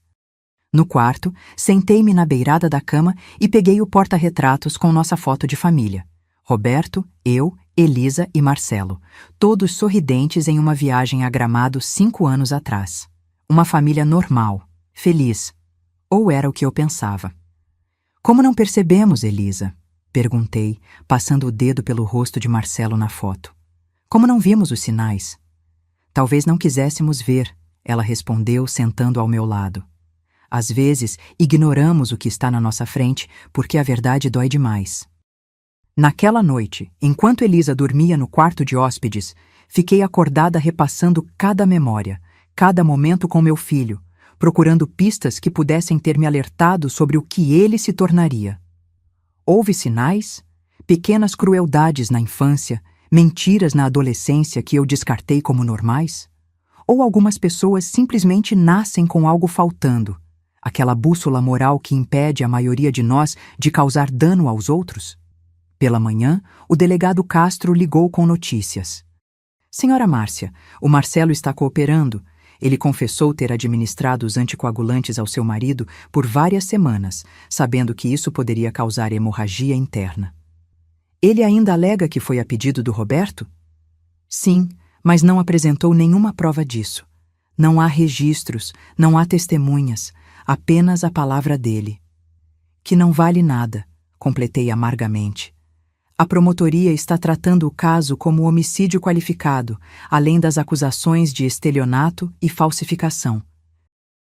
No quarto, sentei-me na beirada da cama e peguei o porta-retratos com nossa foto de família. Roberto, eu, Elisa e Marcelo, todos sorridentes em uma viagem a Gramado 5 anos atrás. Uma família normal, feliz. Ou era o que eu pensava. Como não percebemos, Elisa? Perguntei, passando o dedo pelo rosto de Marcelo na foto. Como não vimos os sinais? Talvez não quiséssemos ver, ela respondeu, sentando ao meu lado. Às vezes, ignoramos o que está na nossa frente porque a verdade dói demais. Naquela noite, enquanto Elisa dormia no quarto de hóspedes, fiquei acordada repassando cada memória, cada momento com meu filho, procurando pistas que pudessem ter me alertado sobre o que ele se tornaria. Houve sinais? Pequenas crueldades na infância, mentiras na adolescência que eu descartei como normais? Ou algumas pessoas simplesmente nascem com algo faltando, aquela bússola moral que impede a maioria de nós de causar dano aos outros? Pela manhã, o delegado Castro ligou com notícias. Senhora Márcia, o Marcelo está cooperando. Ele confessou ter administrado os anticoagulantes ao seu marido por várias semanas, sabendo que isso poderia causar hemorragia interna. Ele ainda alega que foi a pedido do Roberto? Sim, mas não apresentou nenhuma prova disso. Não há registros, não há testemunhas, apenas a palavra dele. Que não vale nada, completei amargamente. A promotoria está tratando o caso como homicídio qualificado, além das acusações de estelionato e falsificação.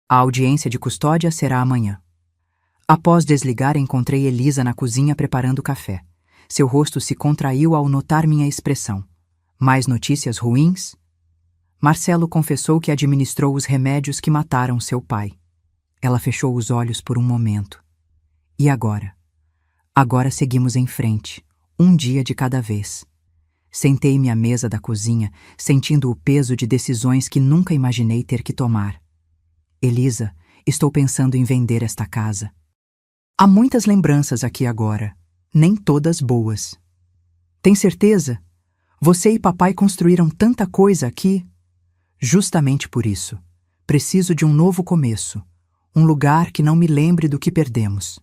A audiência de custódia será amanhã. Após desligar, encontrei Elisa na cozinha preparando café. Seu rosto se contraiu ao notar minha expressão. Mais notícias ruins? Marcelo confessou que administrou os remédios que mataram seu pai. Ela fechou os olhos por um momento. E agora? Agora seguimos em frente. Um dia de cada vez. Sentei-me à mesa da cozinha, sentindo o peso de decisões que nunca imaginei ter que tomar. Elisa, estou pensando em vender esta casa. Há muitas lembranças aqui agora, nem todas boas. Tem certeza? Você e papai construíram tanta coisa aqui. Justamente por isso. Preciso de um novo começo. Um lugar que não me lembre do que perdemos.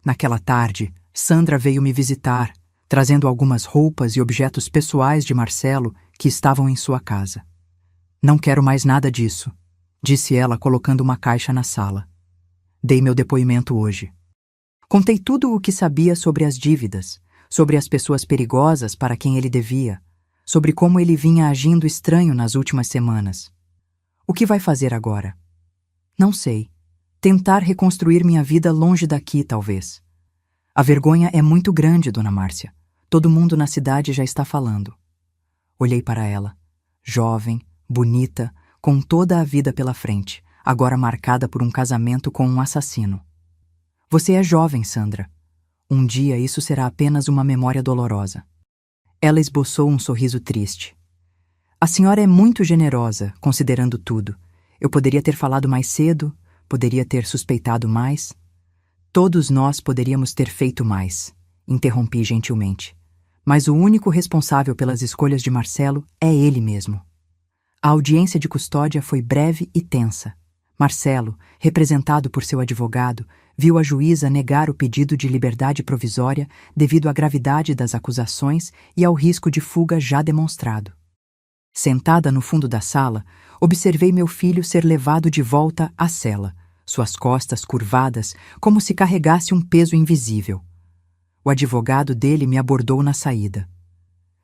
Naquela tarde, Sandra veio me visitar, trazendo algumas roupas e objetos pessoais de Marcelo que estavam em sua casa. Não quero mais nada disso, disse ela colocando uma caixa na sala. Dei meu depoimento hoje. Contei tudo o que sabia sobre as dívidas, sobre as pessoas perigosas para quem ele devia, sobre como ele vinha agindo estranho nas últimas semanas. O que vai fazer agora? Não sei. Tentar reconstruir minha vida longe daqui, talvez. A vergonha é muito grande, Dona Márcia. Todo mundo na cidade já está falando. Olhei para ela. Jovem, bonita, com toda a vida pela frente, agora marcada por um casamento com um assassino. Você é jovem, Sandra. Um dia isso será apenas uma memória dolorosa. Ela esboçou um sorriso triste. A senhora é muito generosa, considerando tudo. Eu poderia ter falado mais cedo, poderia ter suspeitado mais. Todos nós poderíamos ter feito mais, interrompi gentilmente. Mas o único responsável pelas escolhas de Marcelo é ele mesmo. A audiência de custódia foi breve e tensa. Marcelo, representado por seu advogado, viu a juíza negar o pedido de liberdade provisória devido à gravidade das acusações e ao risco de fuga já demonstrado. Sentada no fundo da sala, observei meu filho ser levado de volta à cela, suas costas curvadas como se carregasse um peso invisível. O advogado dele me abordou na saída.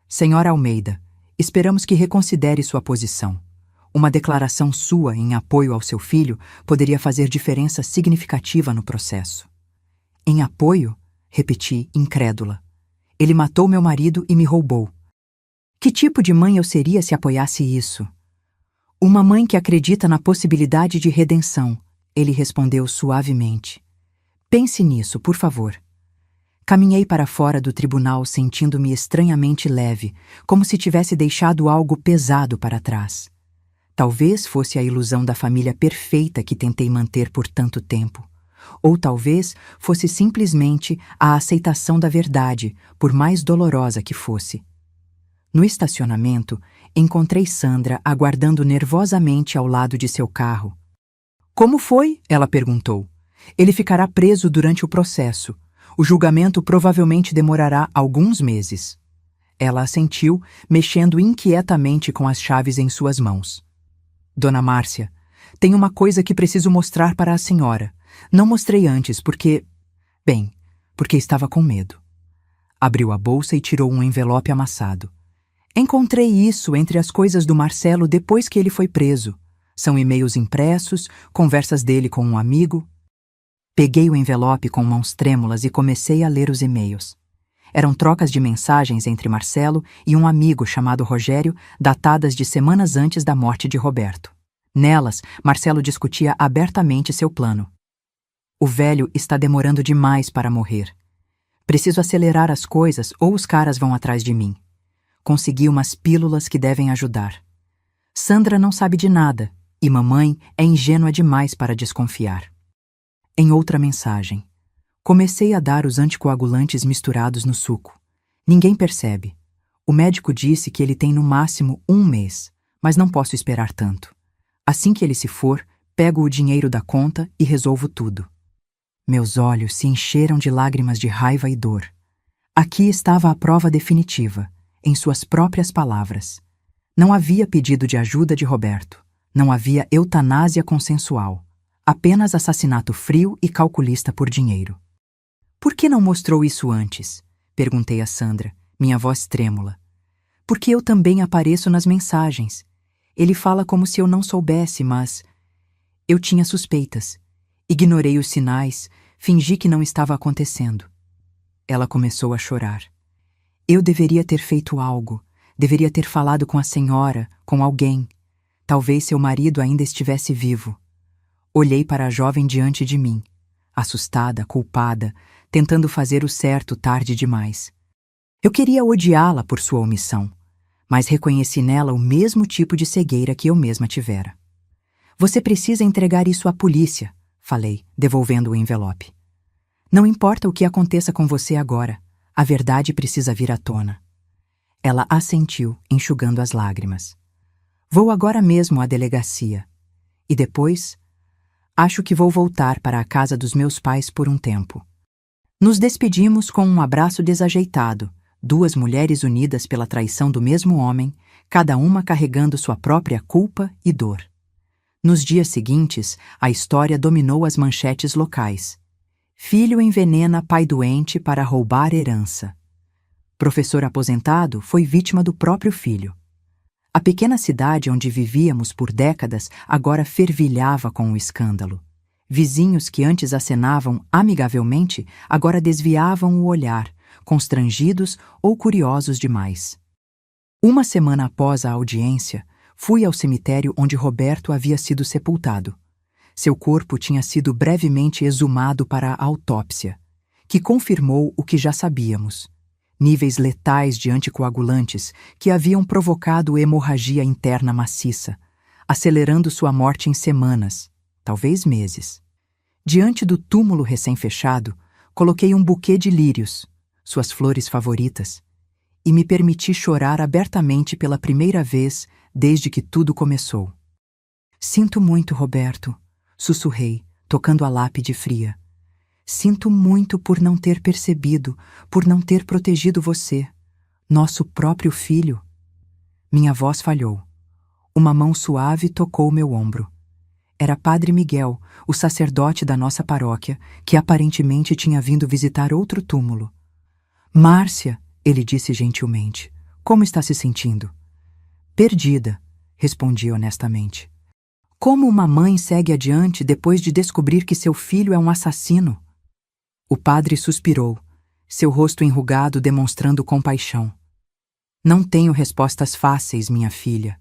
Senhora Almeida, esperamos que reconsidere sua posição. Uma declaração sua em apoio ao seu filho poderia fazer diferença significativa no processo. Em apoio? Repeti, incrédula. Ele matou meu marido e me roubou. Que tipo de mãe eu seria se apoiasse isso? Uma mãe que acredita na possibilidade de redenção, ele respondeu suavemente. Pense nisso, por favor. Caminhei para fora do tribunal sentindo-me estranhamente leve, como se tivesse deixado algo pesado para trás. Talvez fosse a ilusão da família perfeita que tentei manter por tanto tempo. Ou talvez fosse simplesmente a aceitação da verdade, por mais dolorosa que fosse. No estacionamento, encontrei Sandra aguardando nervosamente ao lado de seu carro. Como foi? Ela perguntou. Ele ficará preso durante o processo. O julgamento provavelmente demorará alguns meses. Ela assentiu, mexendo inquietamente com as chaves em suas mãos. Dona Márcia, tem uma coisa que preciso mostrar para a senhora. Não mostrei antes porque estava com medo. Abriu a bolsa e tirou um envelope amassado. Encontrei isso entre as coisas do Marcelo depois que ele foi preso. São e-mails impressos, conversas dele com um amigo. Peguei o envelope com mãos trêmulas e comecei a ler os e-mails. Eram trocas de mensagens entre Marcelo e um amigo chamado Rogério, datadas de semanas antes da morte de Roberto. Nelas, Marcelo discutia abertamente seu plano. O velho está demorando demais para morrer. Preciso acelerar as coisas ou os caras vão atrás de mim. Consegui umas pílulas que devem ajudar. Sandra não sabe de nada e mamãe é ingênua demais para desconfiar. Em outra mensagem. Comecei a dar os anticoagulantes misturados no suco. Ninguém percebe. O médico disse que ele tem no máximo 1 mês, mas não posso esperar tanto. Assim que ele se for, pego o dinheiro da conta e resolvo tudo. Meus olhos se encheram de lágrimas de raiva e dor. Aqui estava a prova definitiva, em suas próprias palavras. Não havia pedido de ajuda de Roberto. Não havia eutanásia consensual. Apenas assassinato frio e calculista por dinheiro. Por que não mostrou isso antes? Perguntei a Sandra, minha voz trêmula. Porque eu também apareço nas mensagens. Ele fala como se eu não soubesse, mas... Eu tinha suspeitas. Ignorei os sinais, fingi que não estava acontecendo. Ela começou a chorar. Eu deveria ter feito algo. Deveria ter falado com a senhora, com alguém. Talvez seu marido ainda estivesse vivo. Olhei para a jovem diante de mim, assustada, culpada, tentando fazer o certo tarde demais. Eu queria odiá-la por sua omissão, mas reconheci nela o mesmo tipo de cegueira que eu mesma tivera. Você precisa entregar isso à polícia, falei, devolvendo o envelope. Não importa o que aconteça com você agora, a verdade precisa vir à tona. Ela assentiu, enxugando as lágrimas. Vou agora mesmo à delegacia. E depois, acho que vou voltar para a casa dos meus pais por um tempo. Nos despedimos com um abraço desajeitado, duas mulheres unidas pela traição do mesmo homem, cada uma carregando sua própria culpa e dor. Nos dias seguintes, a história dominou as manchetes locais. Filho envenena pai doente para roubar herança. Professor aposentado foi vítima do próprio filho. A pequena cidade onde vivíamos por décadas agora fervilhava com o escândalo. Vizinhos que antes acenavam amigavelmente agora desviavam o olhar, constrangidos ou curiosos demais. Uma semana após a audiência, fui ao cemitério onde Roberto havia sido sepultado. Seu corpo tinha sido brevemente exumado para a autópsia, que confirmou o que já sabíamos: níveis letais de anticoagulantes que haviam provocado hemorragia interna maciça, acelerando sua morte em semanas, talvez meses. Diante do túmulo recém-fechado, coloquei um buquê de lírios, suas flores favoritas, e me permiti chorar abertamente pela primeira vez desde que tudo começou. Sinto muito, Roberto, sussurrei, tocando a lápide fria. Sinto muito por não ter percebido, por não ter protegido você, nosso próprio filho. Minha voz falhou. Uma mão suave tocou meu ombro. Era Padre Miguel, o sacerdote da nossa paróquia, que aparentemente tinha vindo visitar outro túmulo. Márcia, ele disse gentilmente, como está se sentindo? Perdida, respondi honestamente. Como uma mãe segue adiante depois de descobrir que seu filho é um assassino? O padre suspirou, seu rosto enrugado demonstrando compaixão. Não tenho respostas fáceis, minha filha.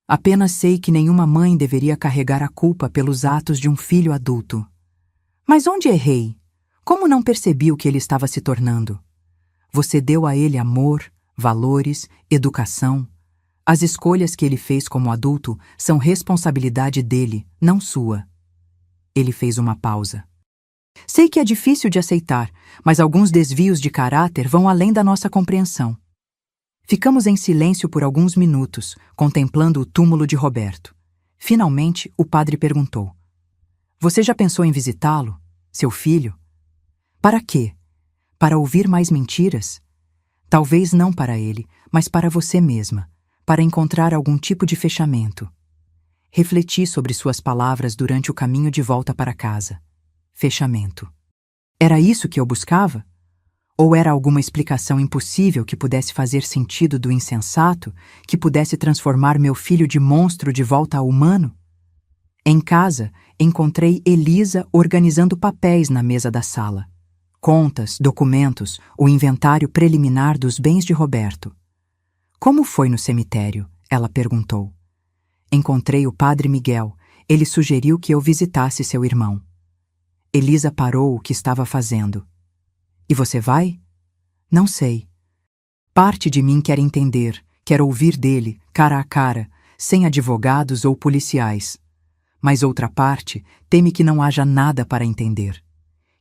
Apenas sei que nenhuma mãe deveria carregar a culpa pelos atos de um filho adulto. Mas onde errei? Como não percebi o que ele estava se tornando? Você deu a ele amor, valores, educação. As escolhas que ele fez como adulto são responsabilidade dele, não sua. Ele fez uma pausa. Sei que é difícil de aceitar, mas alguns desvios de caráter vão além da nossa compreensão. Ficamos em silêncio por alguns minutos, contemplando o túmulo de Roberto. Finalmente, o padre perguntou: Você já pensou em visitá-lo, seu filho? Para quê? Para ouvir mais mentiras? Talvez não para ele, mas para você mesma, para encontrar algum tipo de fechamento. Refleti sobre suas palavras durante o caminho de volta para casa. Fechamento. Era isso que eu buscava? Ou era alguma explicação impossível que pudesse fazer sentido do insensato, que pudesse transformar meu filho de monstro de volta a humano? Em casa, encontrei Elisa organizando papéis na mesa da sala. Contas, documentos, o inventário preliminar dos bens de Roberto. Como foi no cemitério? Ela perguntou. Encontrei o padre Miguel. Ele sugeriu que eu visitasse seu irmão. Elisa parou o que estava fazendo. E você vai? Não sei. Parte de mim quer entender, quer ouvir dele, cara a cara, sem advogados ou policiais. Mas outra parte teme que não haja nada para entender.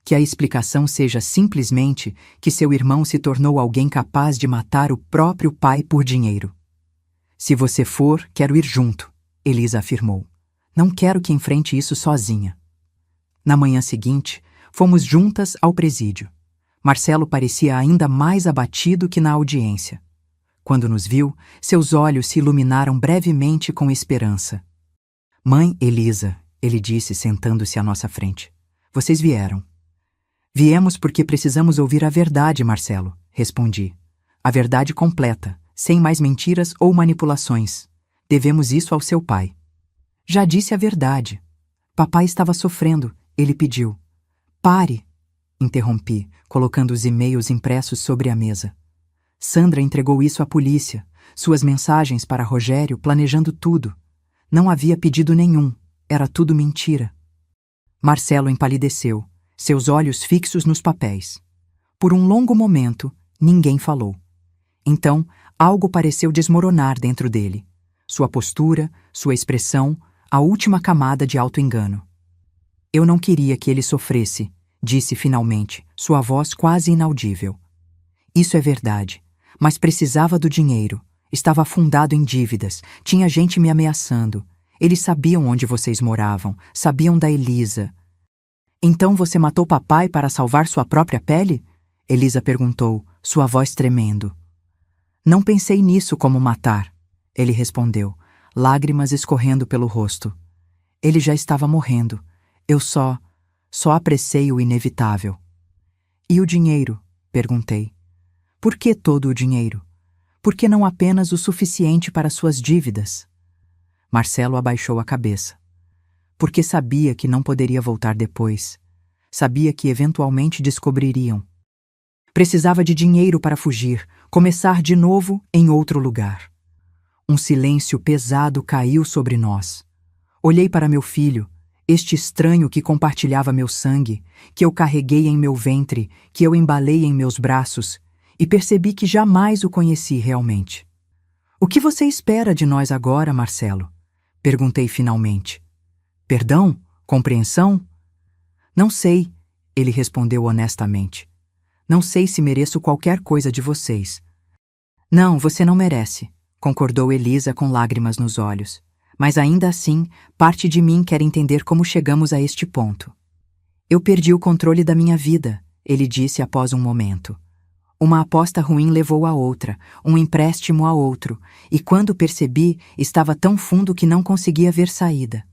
Que a explicação seja simplesmente que seu irmão se tornou alguém capaz de matar o próprio pai por dinheiro. Se você for, quero ir junto, Elisa afirmou. Não quero que enfrente isso sozinha. Na manhã seguinte, fomos juntas ao presídio. Marcelo parecia ainda mais abatido que na audiência. Quando nos viu, seus olhos se iluminaram brevemente com esperança. Mãe Elisa, ele disse sentando-se à nossa frente. Vocês vieram. Viemos porque precisamos ouvir a verdade, Marcelo, respondi. A verdade completa, sem mais mentiras ou manipulações. Devemos isso ao seu pai. Já disse a verdade. Papai estava sofrendo, ele pediu. Pare, interrompi, colocando os e-mails impressos sobre a mesa. Sandra entregou isso à polícia, suas mensagens para Rogério planejando tudo. Não havia pedido nenhum, era tudo mentira. Marcelo empalideceu, seus olhos fixos nos papéis. Por um longo momento, ninguém falou. Então, algo pareceu desmoronar dentro dele. Sua postura, sua expressão, a última camada de auto-engano. Eu não queria que ele sofresse, disse finalmente, sua voz quase inaudível. Isso é verdade, Mas precisava do dinheiro. Estava afundado em dívidas. Tinha gente me ameaçando. Eles sabiam onde vocês moravam. Sabiam da Elisa. Então você matou papai para salvar sua própria pele? Elisa perguntou, sua voz tremendo. Não pensei nisso como matar, ele respondeu, lágrimas escorrendo pelo rosto. Ele já estava morrendo. Eu só apressei o inevitável. E o dinheiro? Perguntei. Por que todo o dinheiro? Por que não apenas o suficiente para suas dívidas? Marcelo abaixou a cabeça. Porque sabia que não poderia voltar depois. Sabia que eventualmente descobririam. Precisava de dinheiro para fugir, começar de novo em outro lugar. Um silêncio pesado caiu sobre nós. Olhei para meu filho, este estranho que compartilhava meu sangue, que eu carreguei em meu ventre, que eu embalei em meus braços, e percebi que jamais o conheci realmente. O que você espera de nós agora, Marcelo? Perguntei finalmente. Perdão? Compreensão? Não sei, ele respondeu honestamente. Não sei se mereço qualquer coisa de vocês. Não, você não merece, concordou Elisa com lágrimas nos olhos. Mas ainda assim, parte de mim quer entender como chegamos a este ponto. Eu perdi o controle da minha vida, ele disse após um momento. Uma aposta ruim levou a outra, um empréstimo a outro, e quando percebi, estava tão fundo que não conseguia ver saída.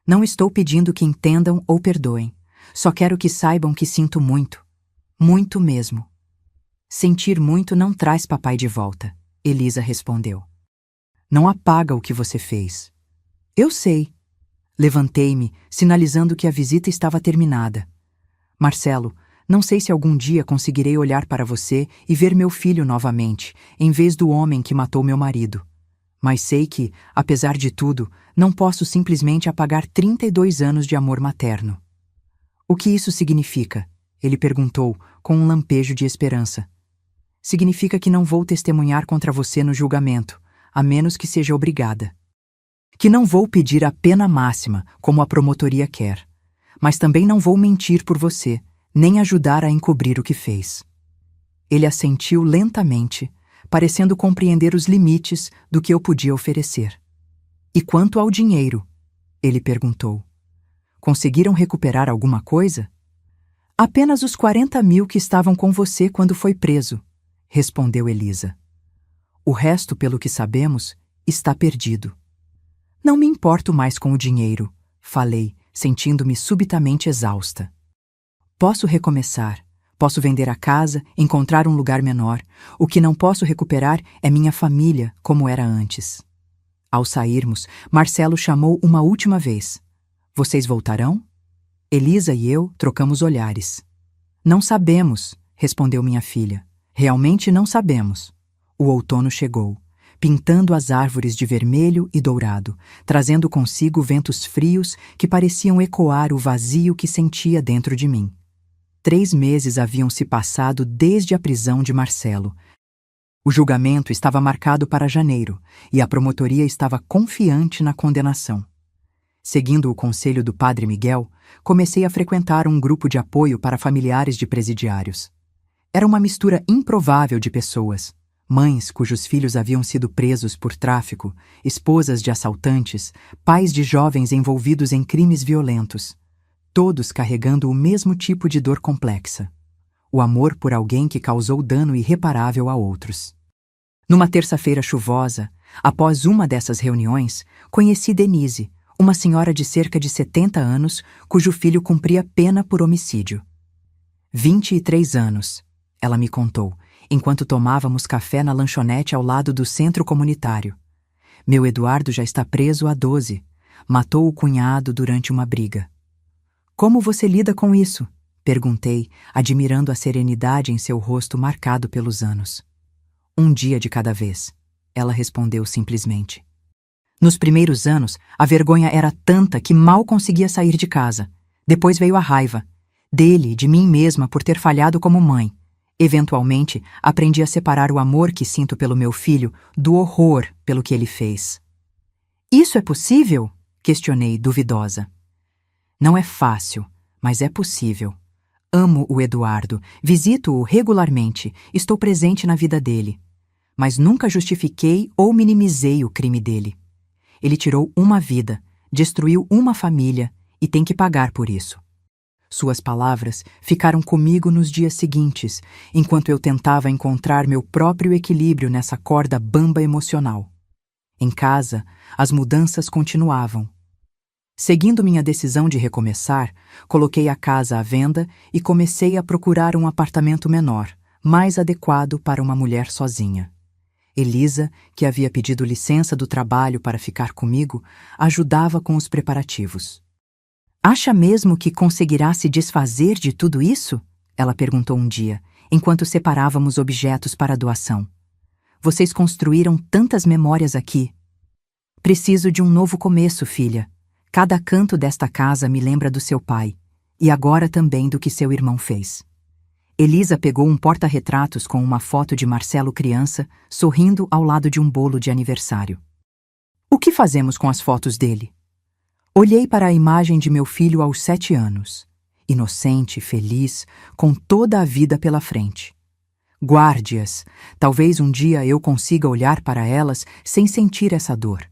Não estou pedindo que entendam ou perdoem. Só quero que saibam que sinto muito. Muito mesmo. Sentir muito não traz papai de volta, Elisa respondeu. Não apaga o que você fez. Eu sei. Levantei-me, sinalizando que a visita estava terminada. Marcelo, não sei se algum dia conseguirei olhar para você e ver meu filho novamente, em vez do homem que matou meu marido. Mas sei que, apesar de tudo, não posso simplesmente apagar 32 anos de amor materno. O que isso significa? Ele perguntou, com um lampejo de esperança. Significa que não vou testemunhar contra você no julgamento, a menos que seja obrigada. Que não vou pedir a pena máxima, como a promotoria quer. Mas também não vou mentir por você, nem ajudar a encobrir o que fez. Ele assentiu lentamente, parecendo compreender os limites do que eu podia oferecer. E quanto ao dinheiro? Ele perguntou. Conseguiram recuperar alguma coisa? Apenas os 40 mil que estavam com você quando foi preso, respondeu Elisa. O resto, pelo que sabemos, está perdido. Não me importo mais com o dinheiro, falei, sentindo-me subitamente exausta. Posso recomeçar, posso vender a casa, encontrar um lugar menor. O que não posso recuperar é minha família, como era antes. Ao sairmos, Marcelo chamou uma última vez. Vocês voltarão? Elisa e eu trocamos olhares. Não sabemos, respondeu minha filha. Realmente não sabemos. O outono chegou, pintando as árvores de vermelho e dourado, trazendo consigo ventos frios que pareciam ecoar o vazio que sentia dentro de mim. 3 meses haviam se passado desde a prisão de Marcelo. O julgamento estava marcado para janeiro e a promotoria estava confiante na condenação. Seguindo o conselho do padre Miguel, comecei a frequentar um grupo de apoio para familiares de presidiários. Era uma mistura improvável de pessoas. Mães cujos filhos haviam sido presos por tráfico, esposas de assaltantes, pais de jovens envolvidos em crimes violentos. Todos carregando o mesmo tipo de dor complexa. O amor por alguém que causou dano irreparável a outros. Numa terça-feira chuvosa, após uma dessas reuniões, conheci Denise, uma senhora de cerca de 70 anos, cujo filho cumpria pena por homicídio. 23 anos, ela me contou, enquanto tomávamos café na lanchonete ao lado do centro comunitário. Meu Eduardo já está preso há 12. Matou o cunhado durante uma briga. Como você lida com isso? Perguntei, admirando a serenidade em seu rosto marcado pelos anos. Um dia de cada vez, ela respondeu simplesmente. Nos primeiros anos, a vergonha era tanta que mal conseguia sair de casa. Depois veio a raiva. Dele e de mim mesma por ter falhado como mãe. Eventualmente, aprendi a separar o amor que sinto pelo meu filho do horror pelo que ele fez. Isso é possível? Questionei, duvidosa. Não é fácil, mas é possível. Amo o Eduardo, visito-o regularmente, estou presente na vida dele. mas nunca justifiquei ou minimizei o crime dele. Ele tirou uma vida, destruiu uma família e tem que pagar por isso. Suas palavras ficaram comigo nos dias seguintes, enquanto eu tentava encontrar meu próprio equilíbrio nessa corda bamba emocional. Em casa, as mudanças continuavam. Seguindo minha decisão de recomeçar, coloquei a casa à venda e comecei a procurar um apartamento menor, mais adequado para uma mulher sozinha. Elisa, que havia pedido licença do trabalho para ficar comigo, ajudava com os preparativos. "Acha mesmo que conseguirá se desfazer de tudo isso?" ela perguntou um dia, enquanto separávamos objetos para a doação. "Vocês construíram tantas memórias aqui." "Preciso de um novo começo, filha. Cada canto desta casa me lembra do seu pai, e agora também do que seu irmão fez." Elisa pegou um porta-retratos com uma foto de Marcelo criança, sorrindo ao lado de um bolo de aniversário. "O que fazemos com as fotos dele?" Olhei para a imagem de meu filho aos 7 anos, inocente, feliz, com toda a vida pela frente. "Guarde-as. Talvez um dia eu consiga olhar para elas sem sentir essa dor."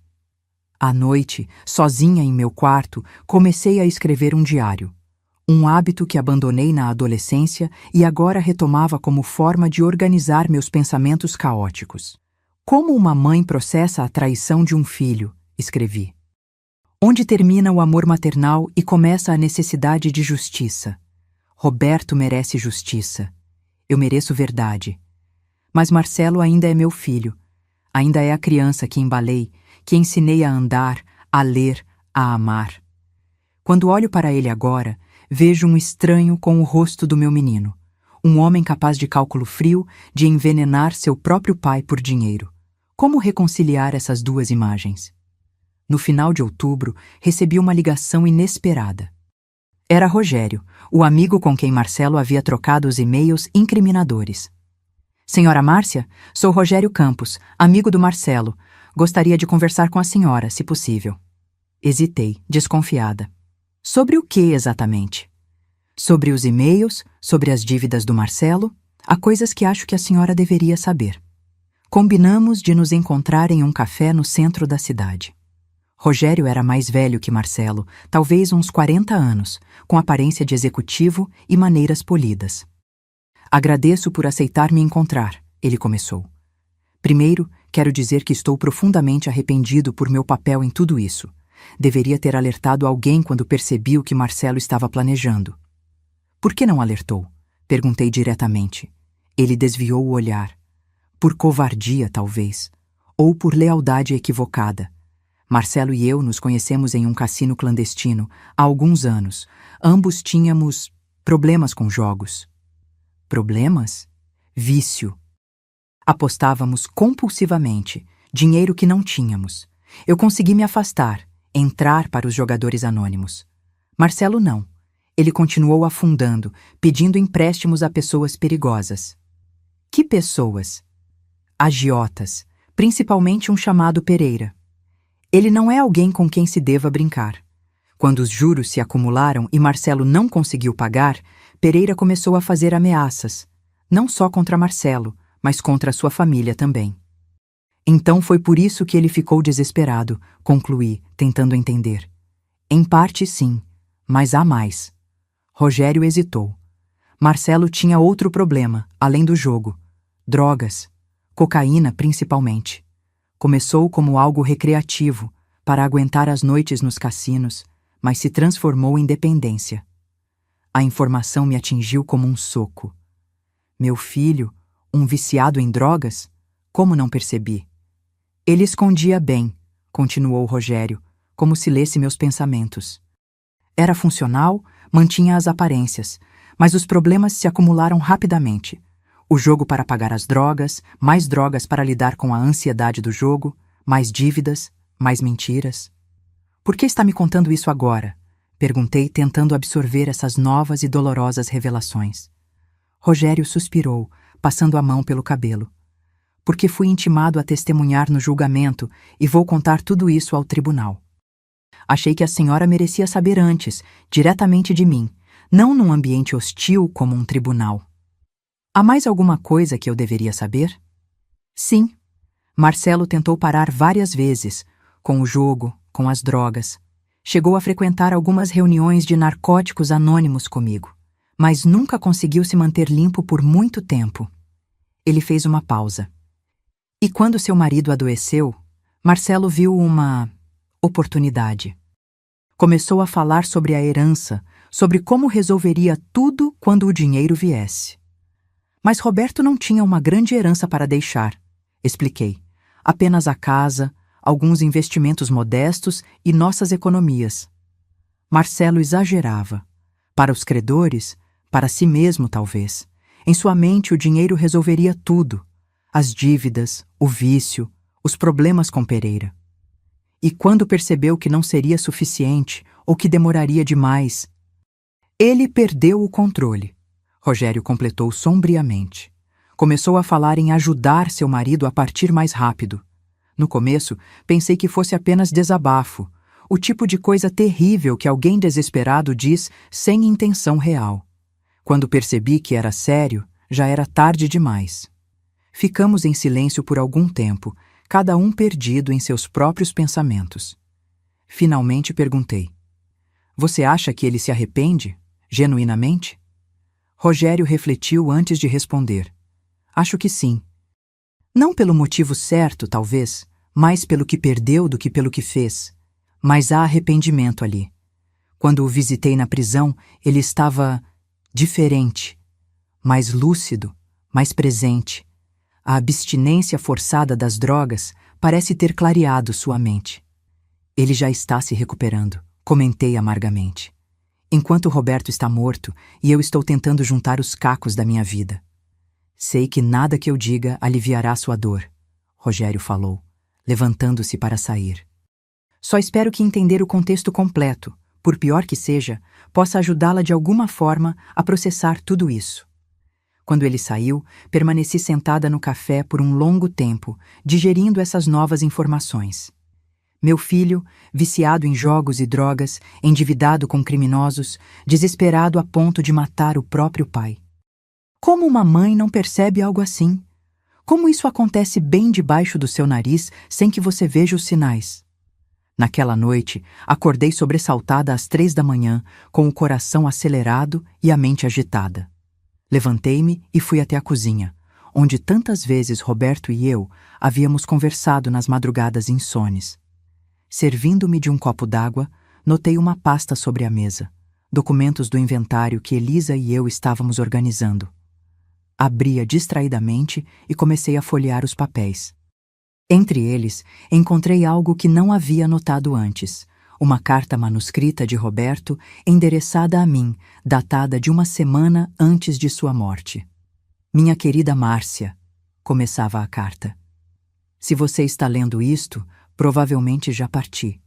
À noite, sozinha em meu quarto, comecei a escrever um diário. Um hábito que abandonei na adolescência e agora retomava como forma de organizar meus pensamentos caóticos. "Como uma mãe processa a traição de um filho?" escrevi. "Onde termina o amor maternal e começa a necessidade de justiça? Roberto merece justiça. Eu mereço verdade. Mas Marcelo ainda é meu filho. Ainda é a criança que embalei, que ensinei a andar, a ler, a amar. Quando olho para ele agora, vejo um estranho com o rosto do meu menino. Um homem capaz de cálculo frio, de envenenar seu próprio pai por dinheiro. Como reconciliar essas duas imagens?" No final de outubro, recebi uma ligação inesperada. Era Rogério, o amigo com quem Marcelo havia trocado os e-mails incriminadores. "Senhora Márcia, sou Rogério Campos, amigo do Marcelo. Gostaria de conversar com a senhora, se possível." Hesitei, desconfiada. "Sobre o que exatamente?" "Sobre os e-mails, sobre as dívidas do Marcelo. Há coisas que acho que a senhora deveria saber." Combinamos de nos encontrar em um café no centro da cidade. Rogério era mais velho que Marcelo, talvez uns 40 anos, com aparência de executivo e maneiras polidas. "Agradeço por aceitar me encontrar", ele começou. "Primeiro, quero dizer que estou profundamente arrependido por meu papel em tudo isso. Deveria ter alertado alguém quando percebi o que Marcelo estava planejando." "Por que não alertou?" perguntei diretamente. Ele desviou o olhar. "Por covardia, talvez. Ou por lealdade equivocada. Marcelo e eu nos conhecemos em um cassino clandestino há alguns anos. Ambos tínhamos problemas com jogos." "Problemas?" "Vício. Apostávamos compulsivamente, dinheiro que não tínhamos. Eu consegui me afastar, entrar para os jogadores anônimos. Marcelo não. Ele continuou afundando, pedindo empréstimos a pessoas perigosas." "Que pessoas?" "Agiotas, principalmente um chamado Pereira. Ele não é alguém com quem se deva brincar. Quando os juros se acumularam e Marcelo não conseguiu pagar, Pereira começou a fazer ameaças, não só contra Marcelo, mas contra sua família também. Então foi por isso que ele ficou desesperado", concluí, tentando entender. "Em parte, sim, mas há mais." Rogério hesitou. Marcelo tinha outro problema, além do jogo. Drogas. Cocaína, principalmente. Começou como algo recreativo, para aguentar as noites nos cassinos, mas se transformou em dependência. A informação me atingiu como um soco. Meu filho, um viciado em drogas? Como não percebi? "Ele escondia bem", continuou Rogério, como se lesse meus pensamentos. "Era funcional, mantinha as aparências, mas os problemas se acumularam rapidamente. O jogo para pagar as drogas, mais drogas para lidar com a ansiedade do jogo, mais dívidas, mais mentiras." "Por que está me contando isso agora?" perguntei, tentando absorver essas novas e dolorosas revelações. Rogério suspirou, passando a mão pelo cabelo. "Porque fui intimado a testemunhar no julgamento e vou contar tudo isso ao tribunal. Achei que a senhora merecia saber antes, diretamente de mim, não num ambiente hostil como um tribunal. Há mais alguma coisa que eu deveria saber?" Sim, Marcelo tentou parar várias vezes, com o jogo, com as drogas. Chegou a frequentar algumas reuniões de narcóticos anônimos comigo, mas nunca conseguiu se manter limpo por muito tempo. Ele fez uma pausa. E quando seu marido adoeceu, Marcelo viu uma oportunidade. Começou a falar sobre a herança, sobre como resolveria tudo quando o dinheiro viesse. Mas Roberto não tinha uma grande herança para deixar, expliquei. Apenas a casa, alguns investimentos modestos e nossas economias. Marcelo exagerava. Para os credores, para si mesmo talvez. Em sua mente o dinheiro resolveria tudo. As dívidas, o vício, os problemas com Pereira. E quando percebeu que não seria suficiente ou que demoraria demais, ele perdeu o controle. Rogério completou sombriamente. Começou a falar em ajudar seu marido a partir mais rápido. No começo, pensei que fosse apenas desabafo, o tipo de coisa terrível que alguém desesperado diz sem intenção real. Quando percebi que era sério, já era tarde demais. Ficamos em silêncio por algum tempo, cada um perdido em seus próprios pensamentos. Finalmente perguntei: Você acha que ele se arrepende, genuinamente? Rogério refletiu antes de responder. Acho que sim. Não pelo motivo certo, talvez, mais pelo que perdeu do que pelo que fez. Mas há arrependimento ali. Quando o visitei na prisão, ele estava diferente, mais lúcido, mais presente. A abstinência forçada das drogas parece ter clareado sua mente. Ele já está se recuperando, comentei amargamente. Enquanto Roberto está morto e eu estou tentando juntar os cacos da minha vida. Sei que nada que eu diga aliviará sua dor, Rogério falou, levantando-se para sair. Só espero que entender o contexto completo, por pior que seja, possa ajudá-la de alguma forma a processar tudo isso. Quando ele saiu, permaneci sentada no café por um longo tempo, digerindo essas novas informações. Meu filho, viciado em jogos e drogas, endividado com criminosos, desesperado a ponto de matar o próprio pai. Como uma mãe não percebe algo assim? Como isso acontece bem debaixo do seu nariz sem que você veja os sinais? Naquela noite, acordei sobressaltada às 3 da manhã, com o coração acelerado e a mente agitada. Levantei-me e fui até a cozinha, onde tantas vezes Roberto e eu havíamos conversado nas madrugadas insones. Servindo-me de um copo d'água, notei uma pasta sobre a mesa, documentos do inventário que Elisa e eu estávamos organizando. Abri-a distraidamente e comecei a folhear os papéis. Entre eles, encontrei algo que não havia notado antes, uma carta manuscrita de Roberto endereçada a mim, datada de uma semana antes de sua morte. Minha querida Márcia, começava a carta. Se você está lendo isto, provavelmente já parti.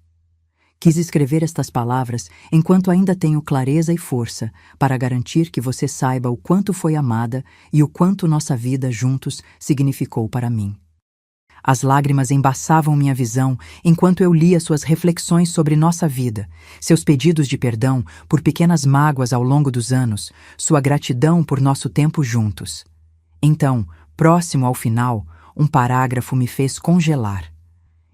Quis escrever estas palavras enquanto ainda tenho clareza e força para garantir que você saiba o quanto foi amada e o quanto nossa vida juntos significou para mim. As lágrimas embaçavam minha visão enquanto eu lia suas reflexões sobre nossa vida, seus pedidos de perdão por pequenas mágoas ao longo dos anos, sua gratidão por nosso tempo juntos. Então, próximo ao final, um parágrafo me fez congelar.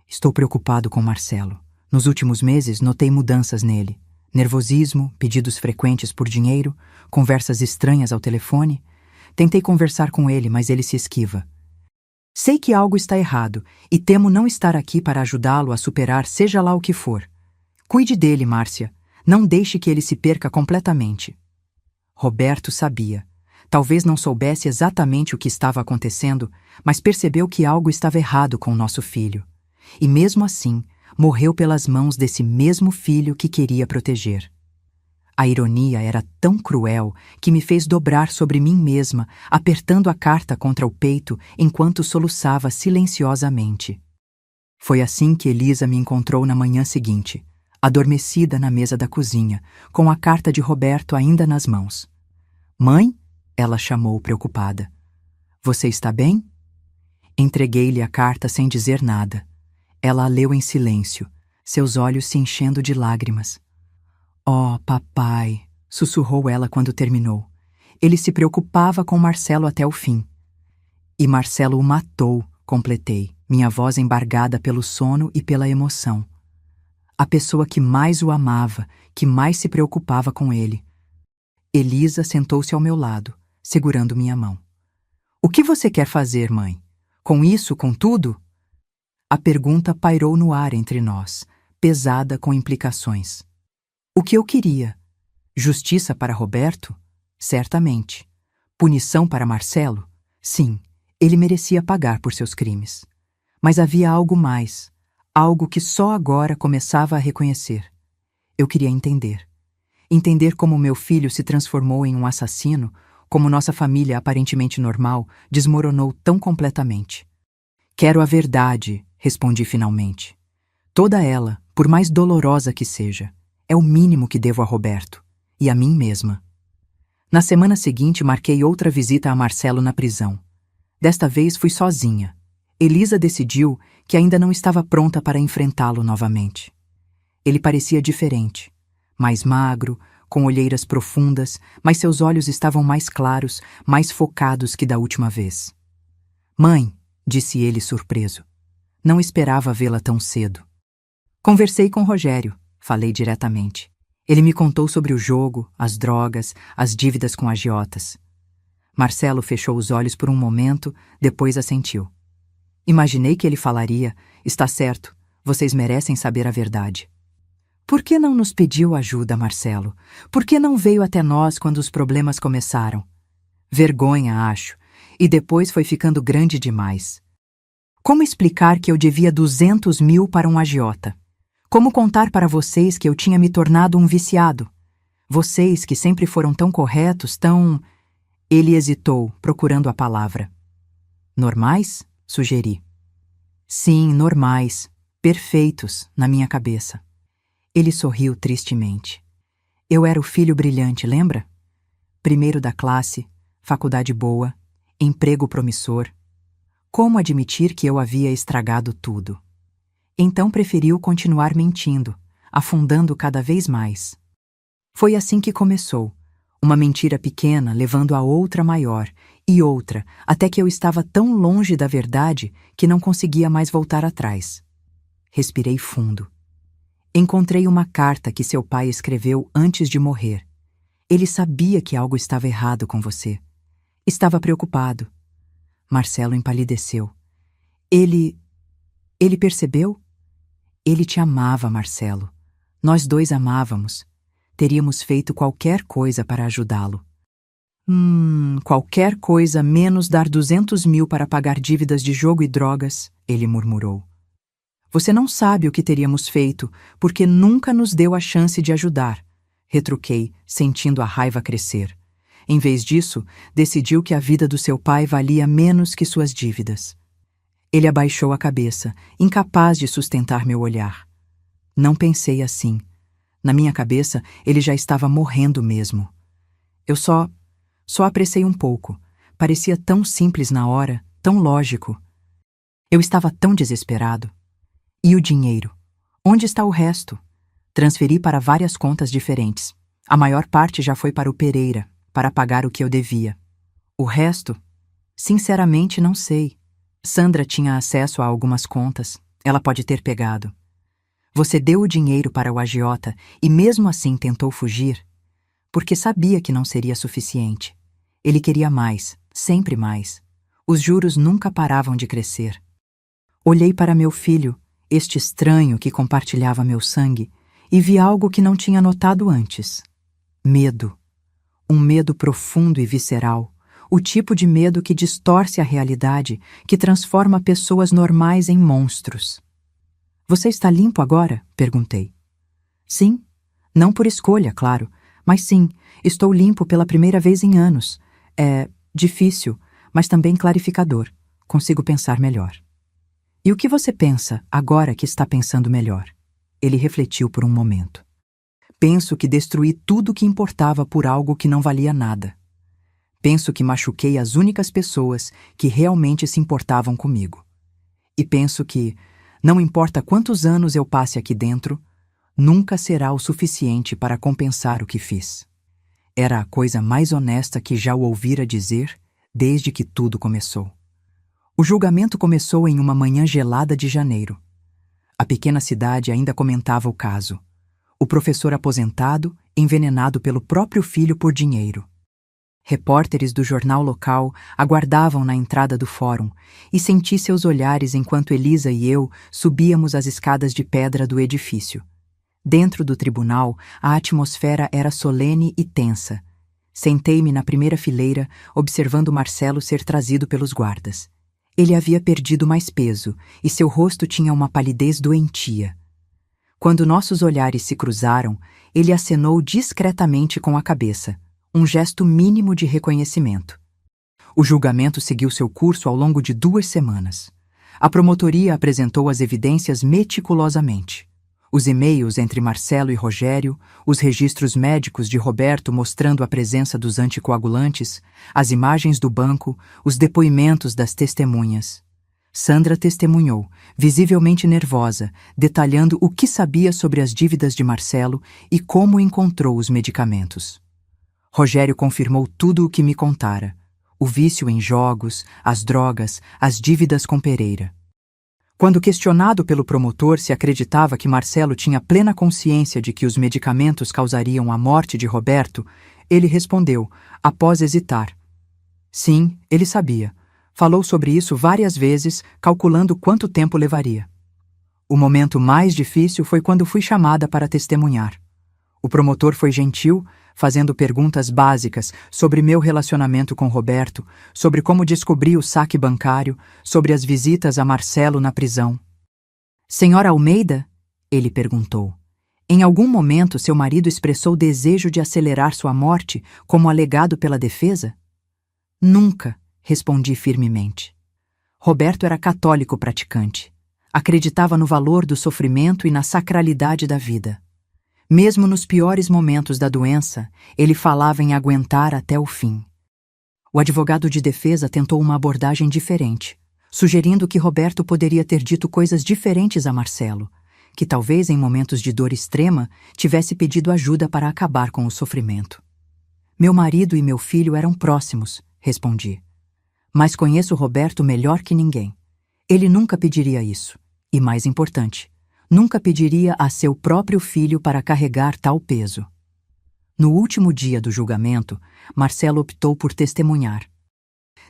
Estou preocupado com Marcelo. Nos últimos meses, notei mudanças nele. Nervosismo, pedidos frequentes por dinheiro, conversas estranhas ao telefone. Tentei conversar com ele, mas ele se esquiva. Sei que algo está errado e temo não estar aqui para ajudá-lo a superar seja lá o que for. Cuide dele, Márcia. Não deixe que ele se perca completamente. Roberto sabia. Talvez não soubesse exatamente o que estava acontecendo, mas percebeu que algo estava errado com nosso filho. E mesmo assim, morreu pelas mãos desse mesmo filho que queria proteger. A ironia era tão cruel que me fez dobrar sobre mim mesma, apertando a carta contra o peito enquanto soluçava silenciosamente. Foi assim que Elisa me encontrou na manhã seguinte, adormecida na mesa da cozinha, com a carta de Roberto ainda nas mãos. "Mãe?" ela chamou preocupada. "Você está bem?" Entreguei-lhe a carta sem dizer nada. Ela a leu em silêncio, seus olhos se enchendo de lágrimas. "Oh, papai", sussurrou ela quando terminou. Ele se preocupava com Marcelo até o fim. E Marcelo o matou, completei, minha voz embargada pelo sono e pela emoção. A pessoa que mais o amava, que mais se preocupava com ele. Elisa sentou-se ao meu lado, segurando minha mão. O que você quer fazer, mãe? Com isso, com tudo? A pergunta pairou no ar entre nós, pesada com implicações. O que eu queria? Justiça para Roberto? Certamente. Punição para Marcelo? Sim, ele merecia pagar por seus crimes. Mas havia algo mais, algo que só agora começava a reconhecer. Eu queria entender. Entender como meu filho se transformou em um assassino, como nossa família aparentemente normal desmoronou tão completamente. Quero a verdade, respondi finalmente. Toda ela, por mais dolorosa que seja, é o mínimo que devo a Roberto e a mim mesma. Na semana seguinte, marquei outra visita a Marcelo na prisão. Desta vez fui sozinha. Elisa decidiu que ainda não estava pronta para enfrentá-lo novamente. Ele parecia diferente, mais magro, com olheiras profundas, mas seus olhos estavam mais claros, mais focados que da última vez. Mãe, disse ele surpreso. Não esperava vê-la tão cedo. Conversei com Rogério, falei diretamente. Ele me contou sobre o jogo, as drogas, as dívidas com agiotas. Marcelo fechou os olhos por um momento, depois assentiu. Imaginei que ele falaria, está certo, vocês merecem saber a verdade. Por que não nos pediu ajuda, Marcelo? Por que não veio até nós quando os problemas começaram? Vergonha, acho, e depois foi ficando grande demais. Como explicar que eu devia 200 mil para um agiota? Como contar para vocês que eu tinha me tornado um viciado? Vocês que sempre foram tão corretos, tão... Ele hesitou, procurando a palavra. Normais? Sugeri. Sim, normais. Perfeitos, na minha cabeça. Ele sorriu tristemente. Eu era o filho brilhante, lembra? Primeiro da classe, faculdade boa, emprego promissor. Como admitir que eu havia estragado tudo? Então preferiu continuar mentindo, afundando cada vez mais. Foi assim que começou, uma mentira pequena levando a outra maior, e outra, até que eu estava tão longe da verdade que não conseguia mais voltar atrás. Respirei fundo. Encontrei uma carta que seu pai escreveu antes de morrer. Ele sabia que algo estava errado com você. Estava preocupado. Marcelo empalideceu. Ele percebeu? Ele te amava, Marcelo. Nós dois amávamos. Teríamos feito qualquer coisa para ajudá-lo. Qualquer coisa menos dar 200 mil para pagar dívidas de jogo e drogas, ele murmurou. Você não sabe o que teríamos feito, porque nunca nos deu a chance de ajudar, retruquei, sentindo a raiva crescer. Em vez disso, decidiu que a vida do seu pai valia menos que suas dívidas. Ele abaixou a cabeça, incapaz de sustentar meu olhar. Não pensei assim. Na minha cabeça, ele já estava morrendo mesmo. Eu só apressei um pouco. Parecia tão simples na hora, tão lógico. Eu estava tão desesperado. E o dinheiro? Onde está o resto? Transferi para várias contas diferentes. A maior parte já foi para o Pereira, para pagar o que eu devia. O resto? Sinceramente, não sei. Sandra tinha acesso a algumas contas. Ela pode ter pegado. Você deu o dinheiro para o agiota e mesmo assim tentou fugir? Porque sabia que não seria suficiente. Ele queria mais, sempre mais. Os juros nunca paravam de crescer. Olhei para meu filho, este estranho que compartilhava meu sangue, e vi algo que não tinha notado antes. Medo. Um medo profundo e visceral. O tipo de medo que distorce a realidade, que transforma pessoas normais em monstros. Você está limpo agora? Perguntei. Sim. Não por escolha, claro. Mas sim, estou limpo pela primeira vez em anos. É difícil, mas também clarificador. Consigo pensar melhor. E o que você pensa agora que está pensando melhor? Ele refletiu por um momento. Penso que destruí tudo o que importava por algo que não valia nada. Penso que machuquei as únicas pessoas que realmente se importavam comigo. E penso que, não importa quantos anos eu passe aqui dentro, nunca será o suficiente para compensar o que fiz. Era a coisa mais honesta que já o ouvira dizer desde que tudo começou. O julgamento começou em uma manhã gelada de janeiro. A pequena cidade ainda comentava o caso. O professor aposentado, envenenado pelo próprio filho por dinheiro. Repórteres do jornal local aguardavam na entrada do fórum e senti seus olhares enquanto Elisa e eu subíamos as escadas de pedra do edifício. Dentro do tribunal, a atmosfera era solene e tensa. Sentei-me na primeira fileira, observando Marcelo ser trazido pelos guardas. Ele havia perdido mais peso e seu rosto tinha uma palidez doentia. Quando nossos olhares se cruzaram, ele acenou discretamente com a cabeça, um gesto mínimo de reconhecimento. O julgamento seguiu seu curso ao longo de 2 semanas. A promotoria apresentou as evidências meticulosamente. Os e-mails entre Marcelo e Rogério, os registros médicos de Roberto mostrando a presença dos anticoagulantes, as imagens do banco, os depoimentos das testemunhas. Sandra testemunhou, visivelmente nervosa, detalhando o que sabia sobre as dívidas de Marcelo e como encontrou os medicamentos. Rogério confirmou tudo o que me contara: o vício em jogos, as drogas, as dívidas com Pereira. Quando questionado pelo promotor se acreditava que Marcelo tinha plena consciência de que os medicamentos causariam a morte de Roberto, ele respondeu, após hesitar. Sim, ele sabia. Falou sobre isso várias vezes, calculando quanto tempo levaria. O momento mais difícil foi quando fui chamada para testemunhar. O promotor foi gentil, fazendo perguntas básicas sobre meu relacionamento com Roberto, sobre como descobri o saque bancário, sobre as visitas a Marcelo na prisão. Senhora Almeida? Ele perguntou. Em algum momento seu marido expressou desejo de acelerar sua morte, como alegado pela defesa? Nunca, respondi firmemente. Roberto era católico praticante. Acreditava no valor do sofrimento e na sacralidade da vida. Mesmo nos piores momentos da doença, ele falava em aguentar até o fim. O advogado de defesa tentou uma abordagem diferente, sugerindo que Roberto poderia ter dito coisas diferentes a Marcelo, que talvez em momentos de dor extrema tivesse pedido ajuda para acabar com o sofrimento. Meu marido e meu filho eram próximos, respondi. Mas conheço Roberto melhor que ninguém. Ele nunca pediria isso. E mais importante, nunca pediria a seu próprio filho para carregar tal peso. No último dia do julgamento, Marcelo optou por testemunhar.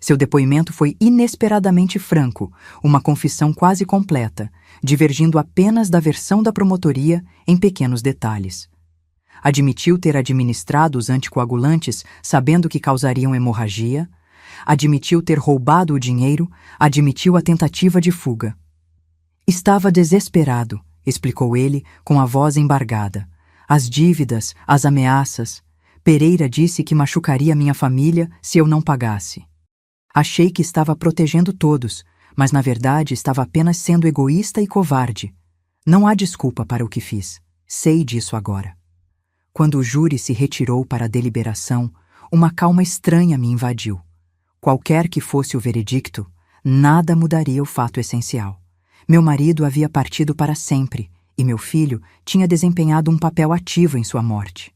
Seu depoimento foi inesperadamente franco, uma confissão quase completa, divergindo apenas da versão da promotoria em pequenos detalhes. Admitiu ter administrado os anticoagulantes sabendo que causariam hemorragia, admitiu ter roubado o dinheiro, admitiu a tentativa de fuga. Estava desesperado, explicou ele com a voz embargada. As dívidas, as ameaças. Pereira disse que machucaria minha família se eu não pagasse. Achei que estava protegendo todos, mas na verdade estava apenas sendo egoísta e covarde. Não há desculpa para o que fiz. Sei disso agora. Quando o júri se retirou para a deliberação, uma calma estranha me invadiu. Qualquer que fosse o veredicto, nada mudaria o fato essencial. Meu marido havia partido para sempre, e meu filho tinha desempenhado um papel ativo em sua morte.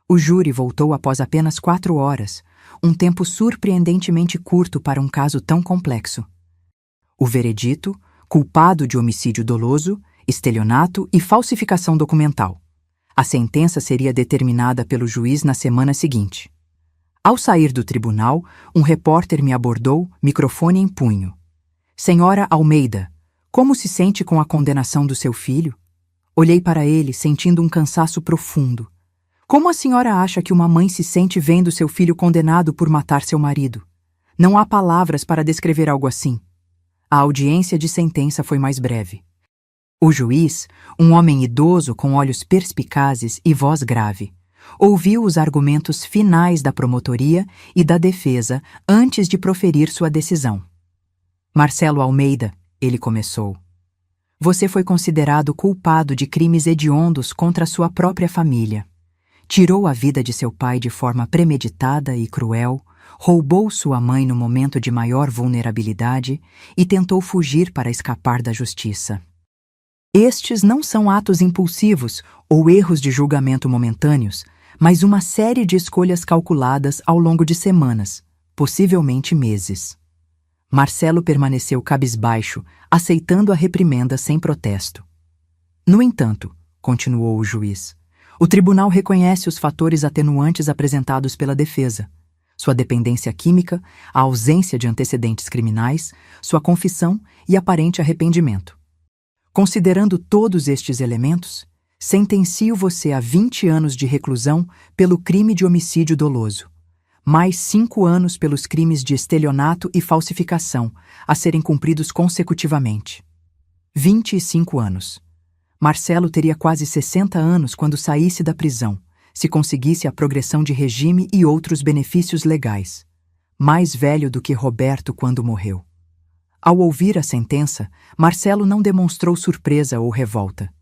O júri voltou após apenas 4 horas, um tempo surpreendentemente curto para um caso tão complexo. O veredito, culpado de homicídio doloso, estelionato e falsificação documental. A sentença seria determinada pelo juiz na semana seguinte. Ao sair do tribunal, um repórter me abordou, microfone em punho. Senhora Almeida, como se sente com a condenação do seu filho? Olhei para ele, sentindo um cansaço profundo. Como a senhora acha que uma mãe se sente vendo seu filho condenado por matar seu marido? Não há palavras para descrever algo assim. A audiência de sentença foi mais breve. O juiz, um homem idoso com olhos perspicazes e voz grave, ouviu os argumentos finais da promotoria e da defesa antes de proferir sua decisão. Marcelo Almeida, ele começou. Você foi considerado culpado de crimes hediondos contra sua própria família. Tirou a vida de seu pai de forma premeditada e cruel, roubou sua mãe no momento de maior vulnerabilidade e tentou fugir para escapar da justiça. Estes não são atos impulsivos ou erros de julgamento momentâneos, mas uma série de escolhas calculadas ao longo de semanas, possivelmente meses. Marcelo permaneceu cabisbaixo, aceitando a reprimenda sem protesto. No entanto, continuou o juiz, o tribunal reconhece os fatores atenuantes apresentados pela defesa: sua dependência química, a ausência de antecedentes criminais, sua confissão e aparente arrependimento. Considerando todos estes elementos, sentencio você a 20 anos de reclusão pelo crime de homicídio doloso, mais 5 anos pelos crimes de estelionato e falsificação, a serem cumpridos consecutivamente. 25 anos. Marcelo teria quase 60 anos quando saísse da prisão, se conseguisse a progressão de regime e outros benefícios legais. Mais velho do que Roberto quando morreu. Ao ouvir a sentença, Marcelo não demonstrou surpresa ou revolta.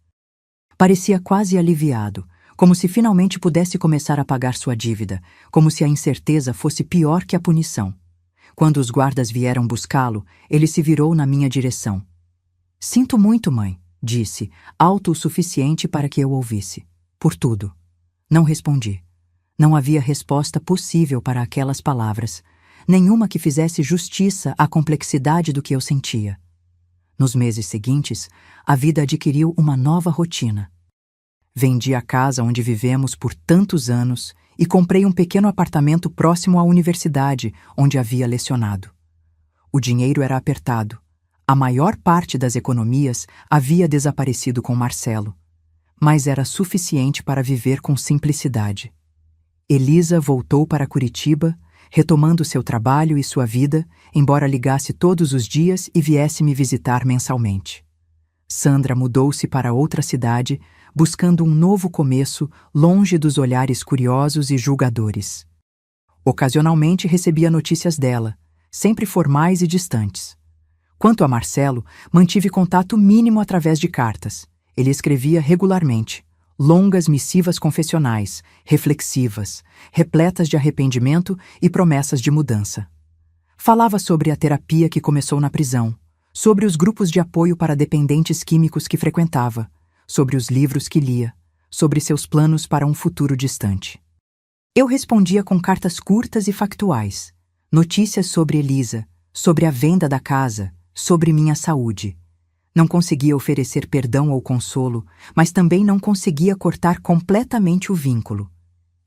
Parecia quase aliviado, como se finalmente pudesse começar a pagar sua dívida, como se a incerteza fosse pior que a punição. Quando os guardas vieram buscá-lo, ele se virou na minha direção. Sinto muito, mãe, disse, alto o suficiente para que eu ouvisse. Por tudo. Não respondi. Não havia resposta possível para aquelas palavras, nenhuma que fizesse justiça à complexidade do que eu sentia. Nos meses seguintes, a vida adquiriu uma nova rotina. Vendi a casa onde vivemos por tantos anos e comprei um pequeno apartamento próximo à universidade, onde havia lecionado. O dinheiro era apertado. A maior parte das economias havia desaparecido com Marcelo, mas era suficiente para viver com simplicidade. Elisa voltou para Curitiba, retomando seu trabalho e sua vida, embora ligasse todos os dias e viesse me visitar mensalmente. Sandra mudou-se para outra cidade, buscando um novo começo, longe dos olhares curiosos e julgadores. Ocasionalmente recebia notícias dela, sempre formais e distantes. Quanto a Marcelo, mantive contato mínimo através de cartas. Ele escrevia regularmente, longas missivas confessionais, reflexivas, repletas de arrependimento e promessas de mudança. Falava sobre a terapia que começou na prisão, sobre os grupos de apoio para dependentes químicos que frequentava, sobre os livros que lia, sobre seus planos para um futuro distante. Eu respondia com cartas curtas e factuais, notícias sobre Elisa, sobre a venda da casa, sobre minha saúde. Não conseguia oferecer perdão ou consolo, mas também não conseguia cortar completamente o vínculo.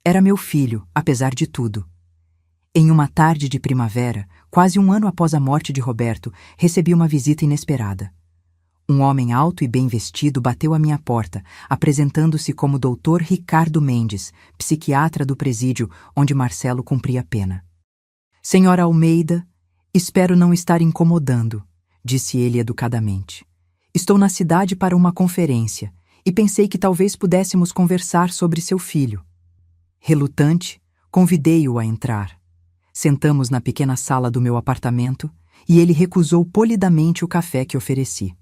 Era meu filho, apesar de tudo. Em uma tarde de primavera, quase um ano após a morte de Roberto, recebi uma visita inesperada. Um homem alto e bem vestido bateu à minha porta, apresentando-se como Dr. Ricardo Mendes, psiquiatra do presídio onde Marcelo cumpria a pena. Senhora Almeida, espero não estar incomodando, disse ele educadamente. Estou na cidade para uma conferência e pensei que talvez pudéssemos conversar sobre seu filho. Relutante, convidei-o a entrar. Sentamos na pequena sala do meu apartamento e ele recusou polidamente o café que ofereci.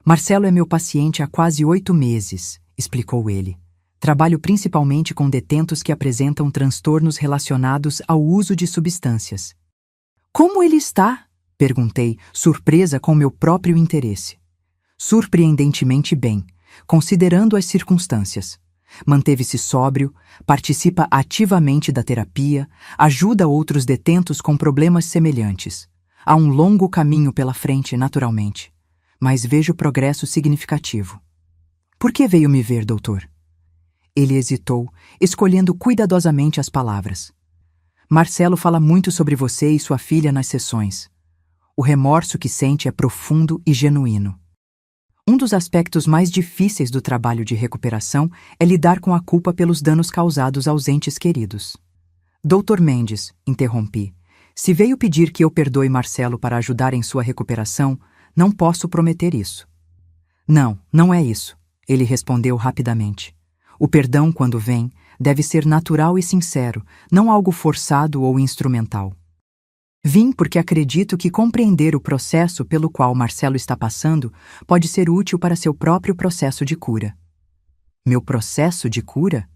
Marcelo é meu paciente há quase 8 meses, explicou ele. Trabalho principalmente com detentos que apresentam transtornos relacionados ao uso de substâncias. Como ele está? Perguntei, surpresa com meu próprio interesse. Surpreendentemente bem, considerando as circunstâncias. Manteve-se sóbrio, participa ativamente da terapia, ajuda outros detentos com problemas semelhantes. Há um longo caminho pela frente, naturalmente, mas vejo progresso significativo. Por que veio me ver, doutor? Ele hesitou, escolhendo cuidadosamente as palavras. Marcelo fala muito sobre você e sua filha nas sessões. O remorso que sente é profundo e genuíno. Um dos aspectos mais difíceis do trabalho de recuperação é lidar com a culpa pelos danos causados aos entes queridos. Dr. Mendes, interrompi, se veio pedir que eu perdoe Marcelo para ajudar em sua recuperação, não posso prometer isso. Não, não é isso, ele respondeu rapidamente. O perdão, quando vem, deve ser natural e sincero, não algo forçado ou instrumental. Vim porque acredito que compreender o processo pelo qual Marcelo está passando pode ser útil para seu próprio processo de cura. Meu processo de cura?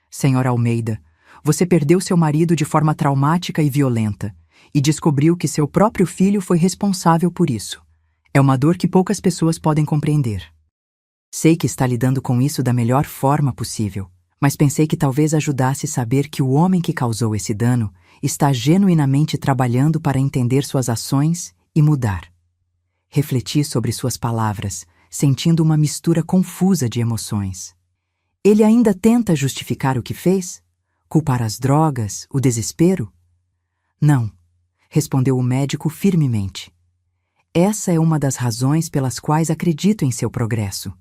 Senhora Almeida, você perdeu seu marido de forma traumática e violenta e descobriu que seu próprio filho foi responsável por isso. É uma dor que poucas pessoas podem compreender. Sei que está lidando com isso da melhor forma possível, mas pensei que talvez ajudasse saber que o homem que causou esse dano está genuinamente trabalhando para entender suas ações e mudar. Refleti sobre suas palavras, sentindo uma mistura confusa de emoções. Ele ainda tenta justificar o que fez? Culpar as drogas, o desespero? Não, respondeu o médico firmemente. Essa é uma das razões pelas quais acredito em seu progresso.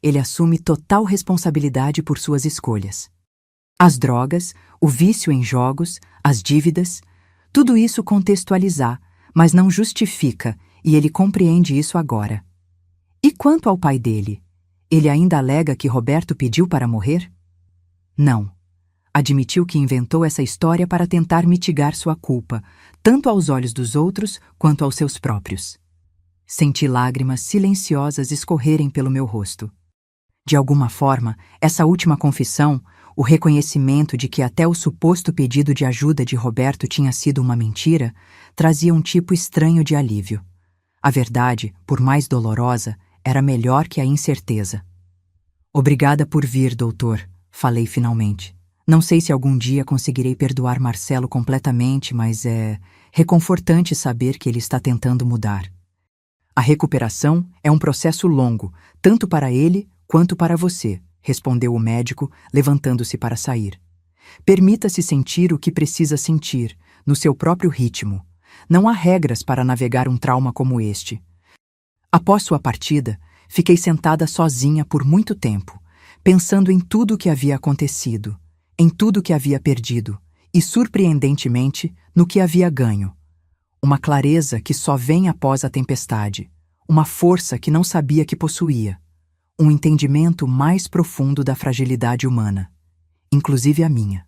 Ele assume total responsabilidade por suas escolhas. As drogas, o vício em jogos, as dívidas, tudo isso contextualizar, mas não justifica, e ele compreende isso agora. E quanto ao pai dele? Ele ainda alega que Roberto pediu para morrer? Não. Admitiu que inventou essa história para tentar mitigar sua culpa, tanto aos olhos dos outros quanto aos seus próprios. Senti lágrimas silenciosas escorrerem pelo meu rosto. De alguma forma, essa última confissão, o reconhecimento de que até o suposto pedido de ajuda de Roberto tinha sido uma mentira, trazia um tipo estranho de alívio. A verdade, por mais dolorosa, era melhor que a incerteza. Obrigada por vir, doutor, falei finalmente. Não sei se algum dia conseguirei perdoar Marcelo completamente, mas é reconfortante saber que ele está tentando mudar. A recuperação é um processo longo, tanto para ele quanto para você, respondeu o médico, levantando-se para sair. Permita-se sentir o que precisa sentir, no seu próprio ritmo. Não há regras para navegar um trauma como este. Após sua partida, fiquei sentada sozinha por muito tempo, pensando em tudo o que havia acontecido, em tudo que havia perdido e, surpreendentemente, no que havia ganho. Uma clareza que só vem após a tempestade, uma força que não sabia que possuía, um entendimento mais profundo da fragilidade humana, inclusive a minha.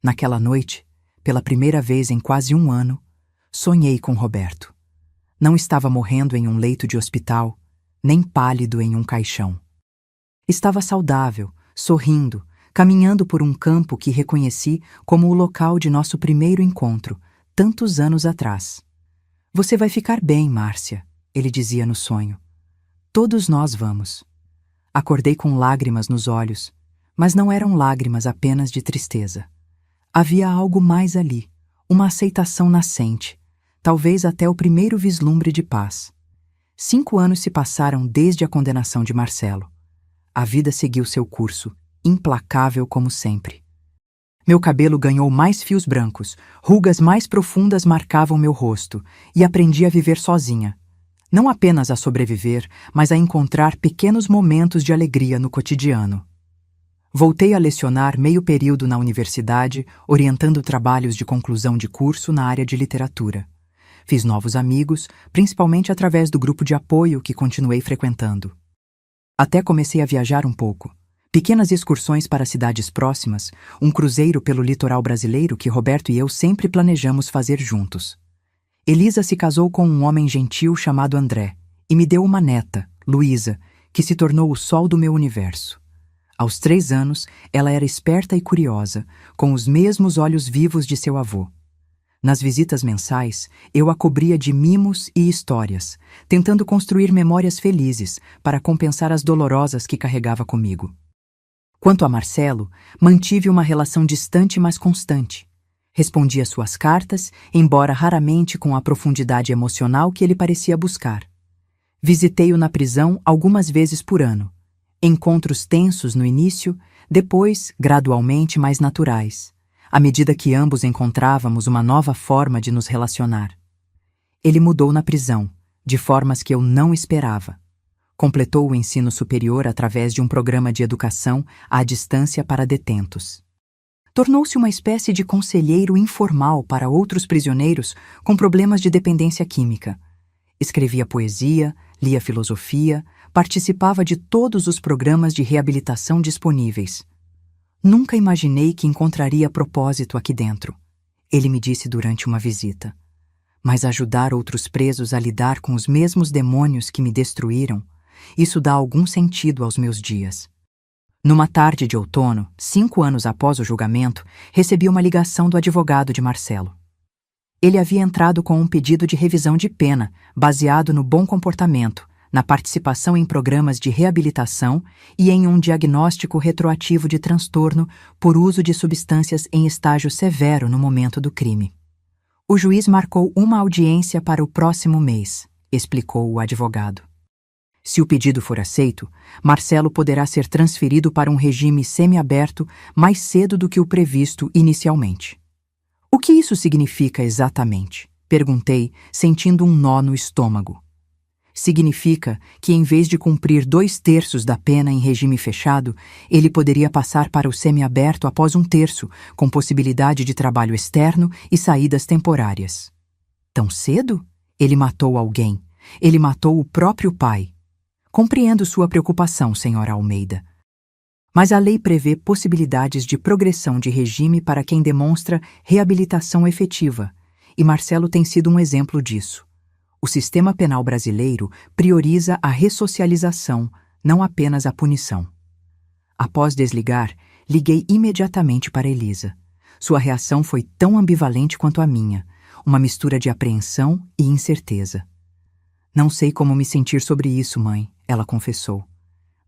Naquela noite, pela primeira vez em quase um ano, sonhei com Roberto. Não estava morrendo em um leito de hospital, nem pálido em um caixão. Estava saudável, sorrindo, caminhando por um campo que reconheci como o local de nosso primeiro encontro, tantos anos atrás. Você vai ficar bem, Márcia, ele dizia no sonho. Todos nós vamos. Acordei com lágrimas nos olhos, mas não eram lágrimas apenas de tristeza. Havia algo mais ali, uma aceitação nascente, talvez até o primeiro vislumbre de paz. 5 anos se passaram desde a condenação de Marcelo. A vida seguiu seu curso, implacável como sempre. Meu cabelo ganhou mais fios brancos, rugas mais profundas marcavam meu rosto, e aprendi a viver sozinha. Não apenas a sobreviver, mas a encontrar pequenos momentos de alegria no cotidiano. Voltei a lecionar meio período na universidade, orientando trabalhos de conclusão de curso na área de literatura. Fiz novos amigos, principalmente através do grupo de apoio que continuei frequentando. Até comecei a viajar um pouco. Pequenas excursões para cidades próximas, um cruzeiro pelo litoral brasileiro que Roberto e eu sempre planejamos fazer juntos. Elisa se casou com um homem gentil chamado André e me deu uma neta, Luísa, que se tornou o sol do meu universo. Aos 3 anos, ela era esperta e curiosa, com os mesmos olhos vivos de seu avô. Nas visitas mensais, eu a cobria de mimos e histórias, tentando construir memórias felizes para compensar as dolorosas que carregava comigo. Quanto a Marcelo, mantive uma relação distante mas constante. Respondia suas cartas, embora raramente com a profundidade emocional que ele parecia buscar. Visitei-o na prisão algumas vezes por ano. Encontros tensos no início, depois, gradualmente mais naturais, à medida que ambos encontrávamos uma nova forma de nos relacionar. Ele mudou na prisão, de formas que eu não esperava. Completou o ensino superior através de um programa de educação à distância para detentos. Tornou-se uma espécie de conselheiro informal para outros prisioneiros com problemas de dependência química. Escrevia poesia, lia filosofia, participava de todos os programas de reabilitação disponíveis. Nunca imaginei que encontraria propósito aqui dentro, ele me disse durante uma visita. Mas ajudar outros presos a lidar com os mesmos demônios que me destruíram, isso dá algum sentido aos meus dias. Numa tarde de outono, 5 anos após o julgamento, recebi uma ligação do advogado de Marcelo. Ele havia entrado com um pedido de revisão de pena, baseado no bom comportamento, na participação em programas de reabilitação e em um diagnóstico retroativo de transtorno por uso de substâncias em estágio severo no momento do crime. O juiz marcou uma audiência para o próximo mês, explicou o advogado. Se o pedido for aceito, Marcelo poderá ser transferido para um regime semiaberto mais cedo do que o previsto inicialmente. O que isso significa exatamente? Perguntei, sentindo um nó no estômago. Significa que, em vez de cumprir 2/3 da pena em regime fechado, ele poderia passar para o semiaberto após 1/3, com possibilidade de trabalho externo e saídas temporárias. Tão cedo? Ele matou alguém. Ele matou o próprio pai. Compreendo sua preocupação, senhora Almeida. Mas a lei prevê possibilidades de progressão de regime para quem demonstra reabilitação efetiva, e Marcelo tem sido um exemplo disso. O sistema penal brasileiro prioriza a ressocialização, não apenas a punição. Após desligar, liguei imediatamente para Elisa. Sua reação foi tão ambivalente quanto a minha, uma mistura de apreensão e incerteza. Não sei como me sentir sobre isso, mãe, ela confessou.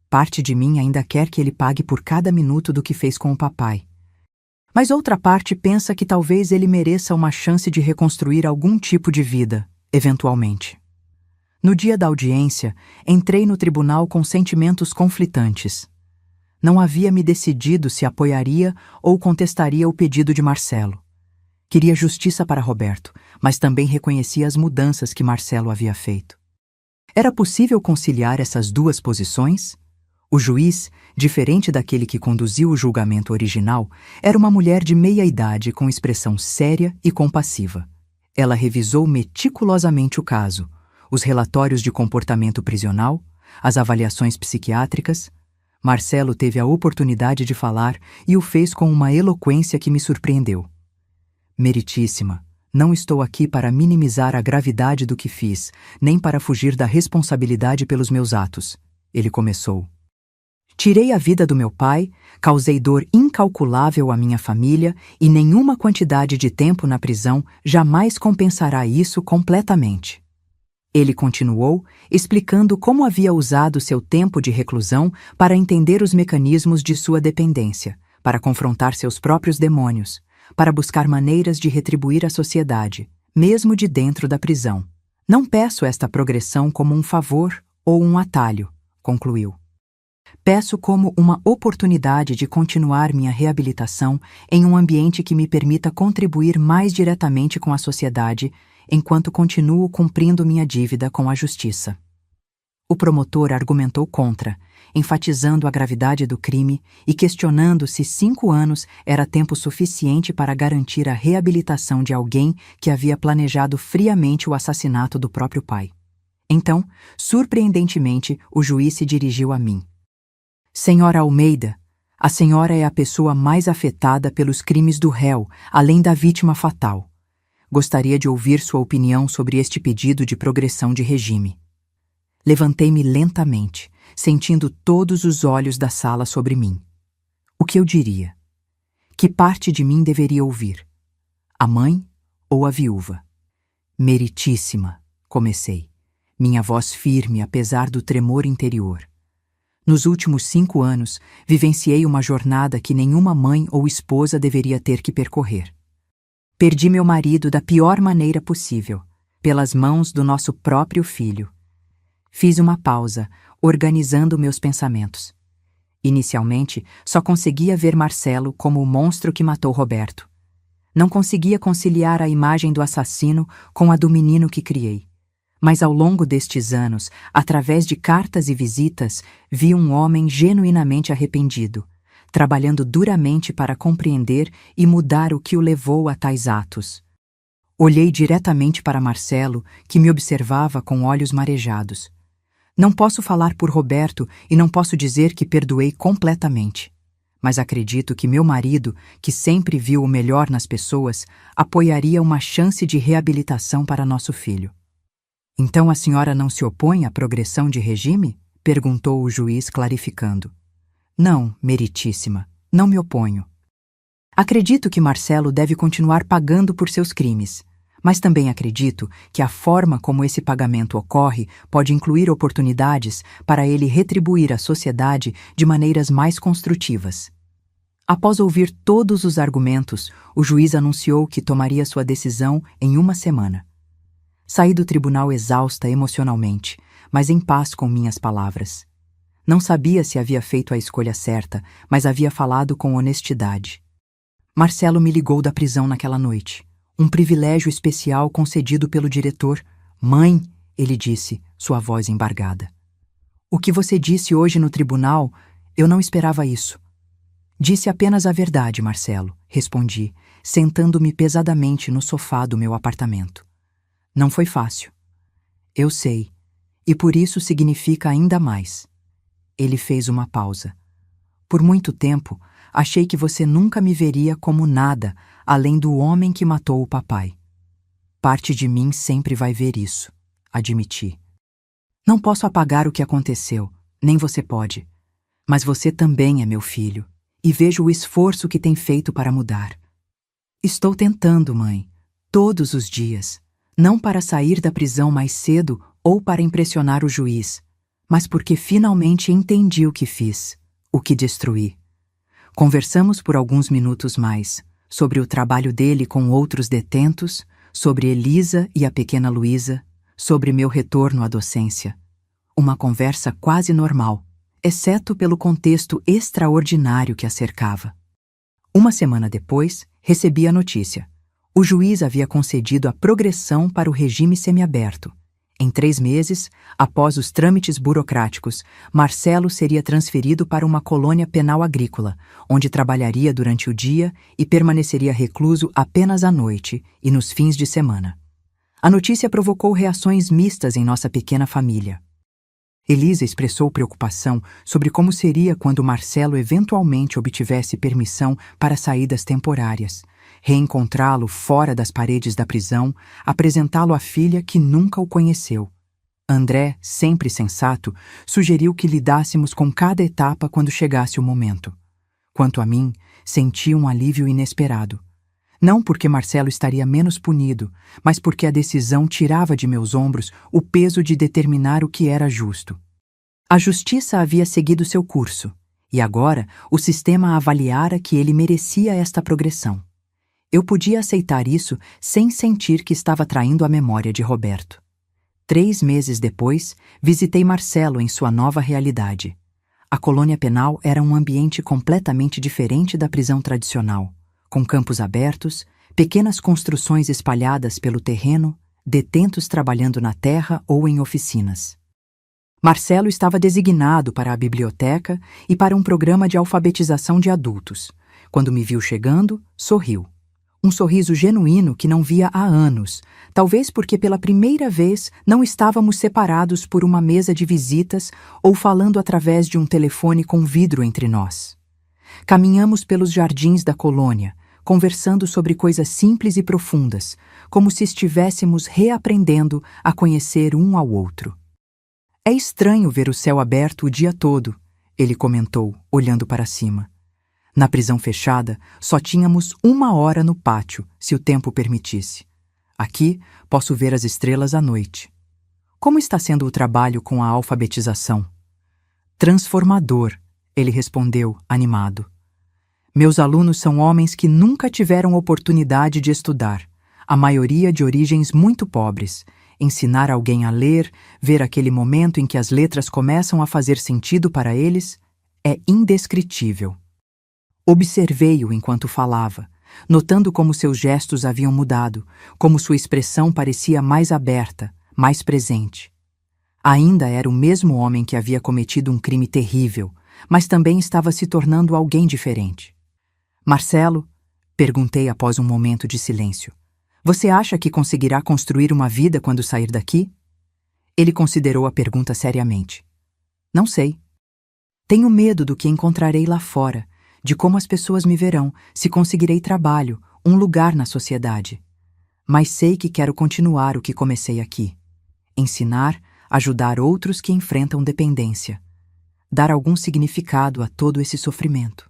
Parte de mim ainda quer que ele pague por cada minuto do que fez com o papai. Mas outra parte pensa que talvez ele mereça uma chance de reconstruir algum tipo de vida, eventualmente. No dia da audiência, entrei no tribunal com sentimentos conflitantes. Não havia me decidido se apoiaria ou contestaria o pedido de Marcelo. Queria justiça para Roberto, mas também reconhecia as mudanças que Marcelo havia feito. Era possível conciliar essas duas posições? O juiz, diferente daquele que conduziu o julgamento original, era uma mulher de meia-idade com expressão séria e compassiva. Ela revisou meticulosamente o caso, os relatórios de comportamento prisional, as avaliações psiquiátricas. Marcelo teve a oportunidade de falar e o fez com uma eloquência que me surpreendeu. Meritíssima, não estou aqui para minimizar a gravidade do que fiz, nem para fugir da responsabilidade pelos meus atos, ele começou. Tirei a vida do meu pai, causei dor incalculável à minha família e nenhuma quantidade de tempo na prisão jamais compensará isso completamente. Ele continuou, explicando como havia usado seu tempo de reclusão para entender os mecanismos de sua dependência, para confrontar seus próprios demônios, para buscar maneiras de retribuir a sociedade, mesmo de dentro da prisão. Não peço esta progressão como um favor ou um atalho, concluiu. Peço como uma oportunidade de continuar minha reabilitação em um ambiente que me permita contribuir mais diretamente com a sociedade, enquanto continuo cumprindo minha dívida com a justiça. O promotor argumentou contra, enfatizando a gravidade do crime e questionando se 5 anos era tempo suficiente para garantir a reabilitação de alguém que havia planejado friamente o assassinato do próprio pai. Então, surpreendentemente, o juiz se dirigiu a mim. Senhora Almeida, a senhora é a pessoa mais afetada pelos crimes do réu, além da vítima fatal. Gostaria de ouvir sua opinião sobre este pedido de progressão de regime. Levantei-me lentamente, sentindo todos os olhos da sala sobre mim. O que eu diria? Que parte de mim deveria ouvir? A mãe ou a viúva? Meritíssima, comecei, minha voz firme apesar do tremor interior. Nos últimos 5 anos, vivenciei uma jornada que nenhuma mãe ou esposa deveria ter que percorrer. Perdi meu marido da pior maneira possível, pelas mãos do nosso próprio filho. Fiz uma pausa, organizando meus pensamentos. Inicialmente, só conseguia ver Marcelo como o monstro que matou Roberto. Não conseguia conciliar a imagem do assassino com a do menino que criei. Mas ao longo destes anos, através de cartas e visitas, vi um homem genuinamente arrependido, trabalhando duramente para compreender e mudar o que o levou a tais atos. Olhei diretamente para Marcelo, que me observava com olhos marejados. Não posso falar por Roberto e não posso dizer que perdoei completamente. Mas acredito que meu marido, que sempre viu o melhor nas pessoas, apoiaria uma chance de reabilitação para nosso filho. Então a senhora não se opõe à progressão de regime? Perguntou o juiz, clarificando. Não, meritíssima, não me oponho. Acredito que Marcelo deve continuar pagando por seus crimes, mas também acredito que a forma como esse pagamento ocorre pode incluir oportunidades para ele retribuir à sociedade de maneiras mais construtivas. Após ouvir todos os argumentos, o juiz anunciou que tomaria sua decisão em uma semana. Saí do tribunal exausta emocionalmente, mas em paz com minhas palavras. Não sabia se havia feito a escolha certa, mas havia falado com honestidade. Marcelo me ligou da prisão naquela noite. Um privilégio especial concedido pelo diretor. Mãe, ele disse, sua voz embargada. O que você disse hoje no tribunal, eu não esperava isso. Disse apenas a verdade, Marcelo, respondi, sentando-me pesadamente no sofá do meu apartamento. Não foi fácil. Eu sei, e por isso significa ainda mais. Ele fez uma pausa. Por muito tempo, achei que você nunca me veria como nada além do homem que matou o papai. Parte de mim sempre vai ver isso, admiti. Não posso apagar o que aconteceu, nem você pode. Mas você também é meu filho, e vejo o esforço que tem feito para mudar. Estou tentando, mãe, todos os dias, não para sair da prisão mais cedo ou para impressionar o juiz, mas porque finalmente entendi o que fiz, o que destruí. Conversamos por alguns minutos mais, sobre o trabalho dele com outros detentos, sobre Elisa e a pequena Luísa, sobre meu retorno à docência. Uma conversa quase normal, exceto pelo contexto extraordinário que a cercava. Uma semana depois, recebi a notícia. O juiz havia concedido a progressão para o regime semiaberto. Em 3 meses, após os trâmites burocráticos, Marcelo seria transferido para uma colônia penal agrícola, onde trabalharia durante o dia e permaneceria recluso apenas à noite e nos fins de semana. A notícia provocou reações mistas em nossa pequena família. Elisa expressou preocupação sobre como seria quando Marcelo eventualmente obtivesse permissão para saídas temporárias, reencontrá-lo fora das paredes da prisão, apresentá-lo à filha que nunca o conheceu. André, sempre sensato, sugeriu que lidássemos com cada etapa quando chegasse o momento. Quanto a mim, senti um alívio inesperado. Não porque Marcelo estaria menos punido, mas porque a decisão tirava de meus ombros o peso de determinar o que era justo. A justiça havia seguido seu curso, e agora o sistema avaliara que ele merecia esta progressão. Eu podia aceitar isso sem sentir que estava traindo a memória de Roberto. 3 meses depois, visitei Marcelo em sua nova realidade. A colônia penal era um ambiente completamente diferente da prisão tradicional, com campos abertos, pequenas construções espalhadas pelo terreno, detentos trabalhando na terra ou em oficinas. Marcelo estava designado para a biblioteca e para um programa de alfabetização de adultos. Quando me viu chegando, sorriu. Um sorriso genuíno que não via há anos, talvez porque pela primeira vez não estávamos separados por uma mesa de visitas ou falando através de um telefone com vidro entre nós. Caminhamos pelos jardins da colônia, conversando sobre coisas simples e profundas, como se estivéssemos reaprendendo a conhecer um ao outro. É estranho ver o céu aberto o dia todo, ele comentou, olhando para cima. Na prisão fechada, só tínhamos 1 hora no pátio, se o tempo permitisse. Aqui, posso ver as estrelas à noite. Como está sendo o trabalho com a alfabetização? Transformador, ele respondeu, animado. Meus alunos são homens que nunca tiveram oportunidade de estudar, a maioria de origens muito pobres. Ensinar alguém a ler, ver aquele momento em que as letras começam a fazer sentido para eles, é indescritível. Observei-o enquanto falava, notando como seus gestos haviam mudado, como sua expressão parecia mais aberta, mais presente. Ainda era o mesmo homem que havia cometido um crime terrível, mas também estava se tornando alguém diferente. Marcelo, perguntei após um momento de silêncio, você acha que conseguirá construir uma vida quando sair daqui? Ele considerou a pergunta seriamente. Não sei. Tenho medo do que encontrarei lá fora, de como as pessoas me verão, se conseguirei trabalho, um lugar na sociedade. Mas sei que quero continuar o que comecei aqui. Ensinar, ajudar outros que enfrentam dependência. Dar algum significado a todo esse sofrimento.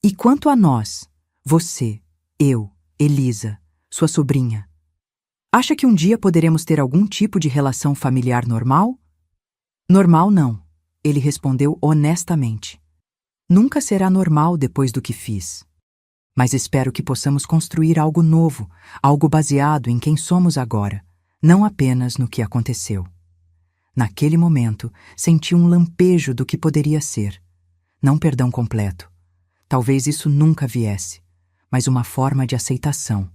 E quanto a nós, você, eu, Elisa, sua sobrinha, acha que um dia poderemos ter algum tipo de relação familiar normal? Normal não, ele respondeu honestamente. Nunca será normal depois do que fiz. Mas espero que possamos construir algo novo, algo baseado em quem somos agora, não apenas no que aconteceu. Naquele momento, senti um lampejo do que poderia ser. Não perdão completo. Talvez isso nunca viesse, mas uma forma de aceitação,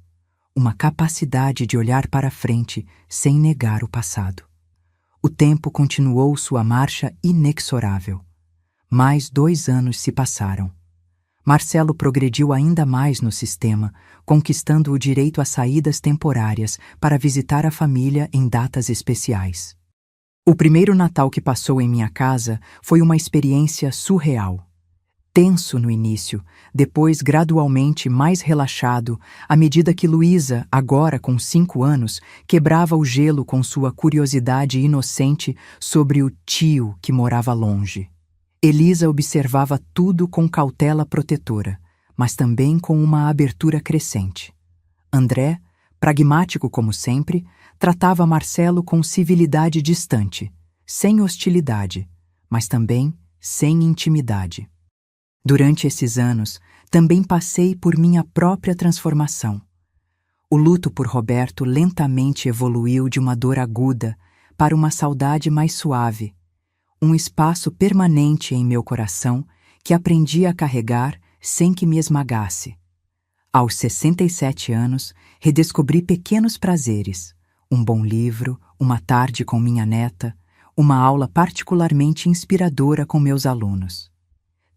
uma capacidade de olhar para frente sem negar o passado. O tempo continuou sua marcha inexorável. Mais 2 anos se passaram. Marcelo progrediu ainda mais no sistema, conquistando o direito a saídas temporárias para visitar a família em datas especiais. O primeiro Natal que passou em minha casa foi uma experiência surreal. Tenso no início, depois gradualmente mais relaxado, à medida que Luísa, agora com 5 anos, quebrava o gelo com sua curiosidade inocente sobre o tio que morava longe. Elisa observava tudo com cautela protetora, mas também com uma abertura crescente. André, pragmático como sempre, tratava Marcelo com civilidade distante, sem hostilidade, mas também sem intimidade. Durante esses anos, também passei por minha própria transformação. O luto por Roberto lentamente evoluiu de uma dor aguda para uma saudade mais suave, um espaço permanente em meu coração que aprendi a carregar sem que me esmagasse. Aos 67 anos, redescobri pequenos prazeres, um bom livro, uma tarde com minha neta, uma aula particularmente inspiradora com meus alunos.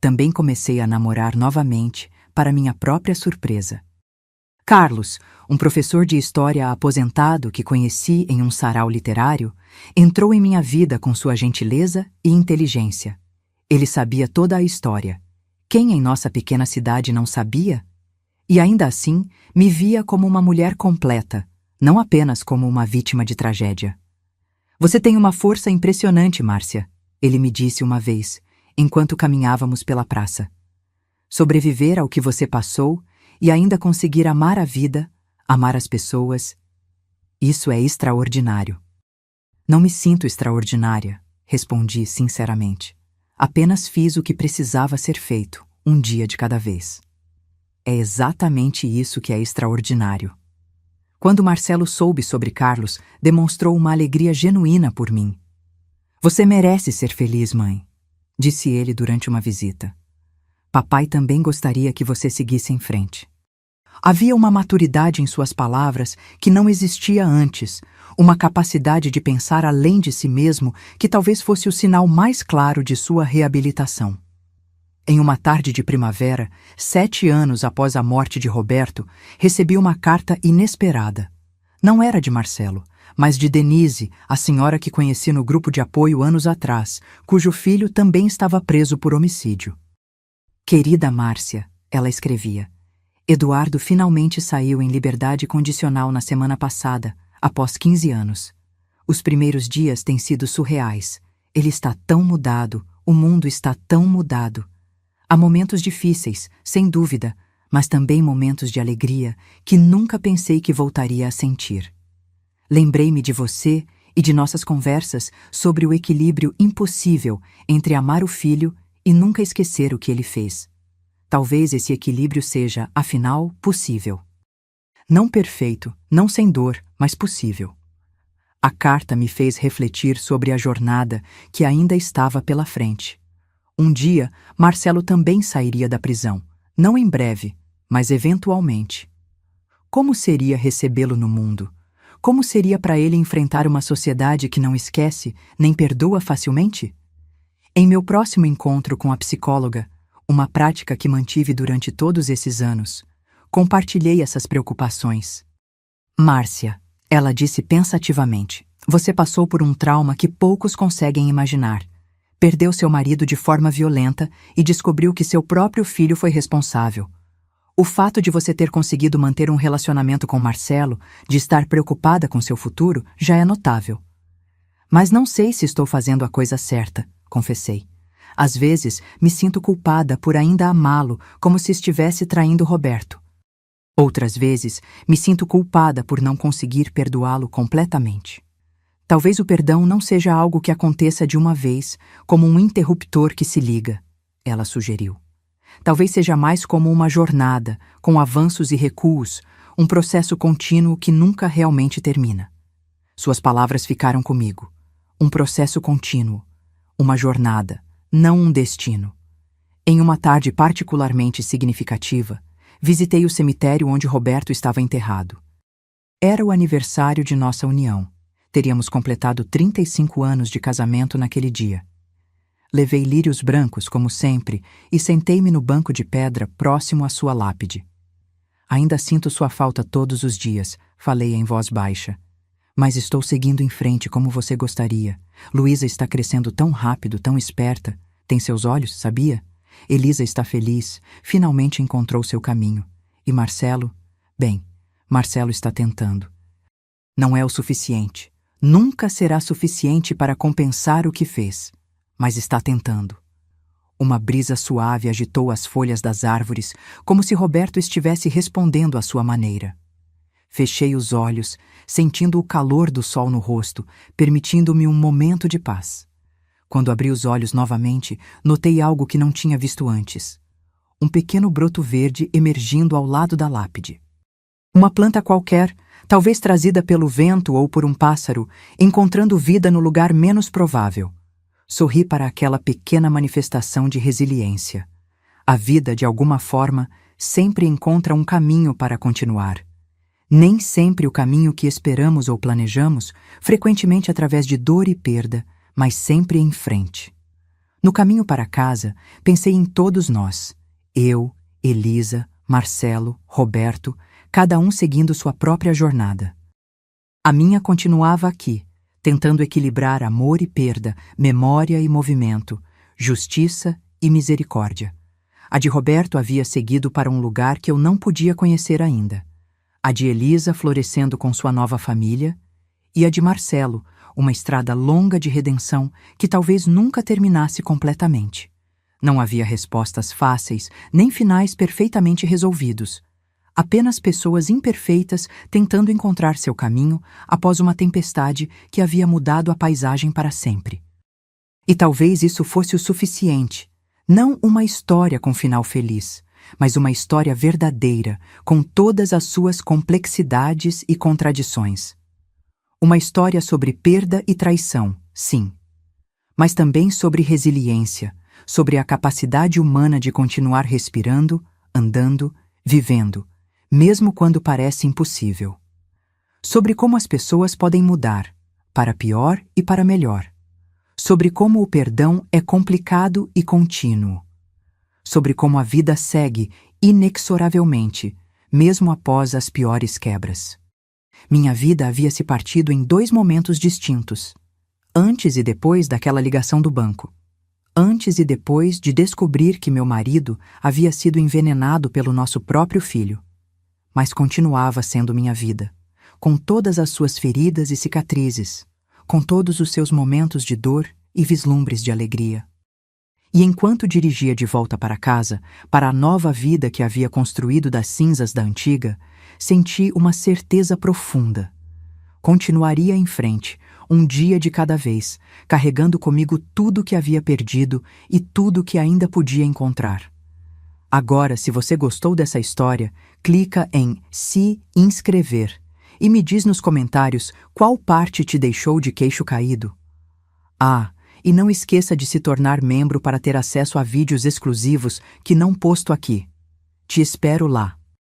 Também comecei a namorar novamente, para minha própria surpresa. Carlos, um professor de história aposentado que conheci em um sarau literário, entrou em minha vida com sua gentileza e inteligência. Ele sabia toda a história. Quem em nossa pequena cidade não sabia? E ainda assim, me via como uma mulher completa, não apenas como uma vítima de tragédia. Você tem uma força impressionante, Márcia, ele me disse uma vez, enquanto caminhávamos pela praça. Sobreviver ao que você passou e ainda conseguir amar a vida, amar as pessoas, isso é extraordinário. Não me sinto extraordinária, respondi sinceramente. Apenas fiz o que precisava ser feito, um dia de cada vez. É exatamente isso que é extraordinário. Quando Marcelo soube sobre Carlos, demonstrou uma alegria genuína por mim. Você merece ser feliz, mãe, disse ele durante uma visita. Papai também gostaria que você seguisse em frente. Havia uma maturidade em suas palavras que não existia antes, uma capacidade de pensar além de si mesmo que talvez fosse o sinal mais claro de sua reabilitação. Em uma tarde de primavera, 7 anos após a morte de Roberto, recebi uma carta inesperada. Não era de Marcelo, mas de Denise, a senhora que conheci no grupo de apoio anos atrás, cujo filho também estava preso por homicídio. Querida Márcia, ela escrevia, Eduardo finalmente saiu em liberdade condicional na semana passada, após 15 anos. Os primeiros dias têm sido surreais. Ele está tão mudado, o mundo está tão mudado. Há momentos difíceis, sem dúvida, mas também momentos de alegria que nunca pensei que voltaria a sentir. Lembrei-me de você e de nossas conversas sobre o equilíbrio impossível entre amar o filho e nunca esquecer o que ele fez. Talvez esse equilíbrio seja, afinal, possível. Não perfeito, não sem dor, mas possível. A carta me fez refletir sobre a jornada que ainda estava pela frente. Um dia, Marcelo também sairia da prisão, não em breve, mas eventualmente. Como seria recebê-lo no mundo? Como seria para ele enfrentar uma sociedade que não esquece nem perdoa facilmente? Em meu próximo encontro com a psicóloga, uma prática que mantive durante todos esses anos, compartilhei essas preocupações. Márcia, ela disse pensativamente, você passou por um trauma que poucos conseguem imaginar. Perdeu seu marido de forma violenta e descobriu que seu próprio filho foi responsável. O fato de você ter conseguido manter um relacionamento com Marcelo, de estar preocupada com seu futuro, já é notável. Mas não sei se estou fazendo a coisa certa, confessei. Às vezes, me sinto culpada por ainda amá-lo, como se estivesse traindo Roberto. Outras vezes, me sinto culpada por não conseguir perdoá-lo completamente. Talvez o perdão não seja algo que aconteça de uma vez, como um interruptor que se liga, ela sugeriu. Talvez seja mais como uma jornada, com avanços e recuos, um processo contínuo que nunca realmente termina. Suas palavras ficaram comigo. Um processo contínuo, uma jornada, não um destino. Em uma tarde particularmente significativa, visitei o cemitério onde Roberto estava enterrado. Era o aniversário de nossa união. Teríamos completado 35 anos de casamento naquele dia. Levei lírios brancos, como sempre, e sentei-me no banco de pedra próximo à sua lápide. Ainda sinto sua falta todos os dias, falei em voz baixa. Mas estou seguindo em frente como você gostaria. Luísa está crescendo tão rápido, tão esperta. Tem seus olhos, sabia? Elisa está feliz, finalmente encontrou seu caminho. E Marcelo? Bem, Marcelo está tentando. Não é o suficiente. Nunca será suficiente para compensar o que fez. Mas está tentando. Uma brisa suave agitou as folhas das árvores, como se Roberto estivesse respondendo à sua maneira. Fechei os olhos, sentindo o calor do sol no rosto, permitindo-me um momento de paz. Quando abri os olhos novamente, notei algo que não tinha visto antes. Um pequeno broto verde emergindo ao lado da lápide. Uma planta qualquer, talvez trazida pelo vento ou por um pássaro, encontrando vida no lugar menos provável. Sorri para aquela pequena manifestação de resiliência. A vida, de alguma forma, sempre encontra um caminho para continuar. Nem sempre o caminho que esperamos ou planejamos, frequentemente através de dor e perda, mas sempre em frente. No caminho para casa, pensei em todos nós. Eu, Elisa, Marcelo, Roberto, cada um seguindo sua própria jornada. A minha continuava aqui, tentando equilibrar amor e perda, memória e movimento, justiça e misericórdia. A de Roberto havia seguido para um lugar que eu não podia conhecer ainda. A de Elisa florescendo com sua nova família, e a de Marcelo, uma estrada longa de redenção que talvez nunca terminasse completamente. Não havia respostas fáceis, nem finais perfeitamente resolvidos. Apenas pessoas imperfeitas tentando encontrar seu caminho após uma tempestade que havia mudado a paisagem para sempre. E talvez isso fosse o suficiente. Não uma história com final feliz, mas uma história verdadeira, com todas as suas complexidades e contradições. Uma história sobre perda e traição, sim. Mas também sobre resiliência, sobre a capacidade humana de continuar respirando, andando, vivendo, mesmo quando parece impossível. Sobre como as pessoas podem mudar, para pior e para melhor. Sobre como o perdão é complicado e contínuo. Sobre como a vida segue inexoravelmente, mesmo após as piores quebras. Minha vida havia se partido em 2 momentos distintos. Antes e depois daquela ligação do banco. Antes e depois de descobrir que meu marido havia sido envenenado pelo nosso próprio filho. Mas continuava sendo minha vida, com todas as suas feridas e cicatrizes, com todos os seus momentos de dor e vislumbres de alegria. E enquanto dirigia de volta para casa, para a nova vida que havia construído das cinzas da antiga, senti uma certeza profunda. Continuaria em frente, um dia de cada vez, carregando comigo tudo que havia perdido e tudo que ainda podia encontrar. Agora, se você gostou dessa história, clica em se inscrever e me diz nos comentários qual parte te deixou de queixo caído. Ah, e não esqueça de se tornar membro para ter acesso a vídeos exclusivos que não posto aqui. Te espero lá.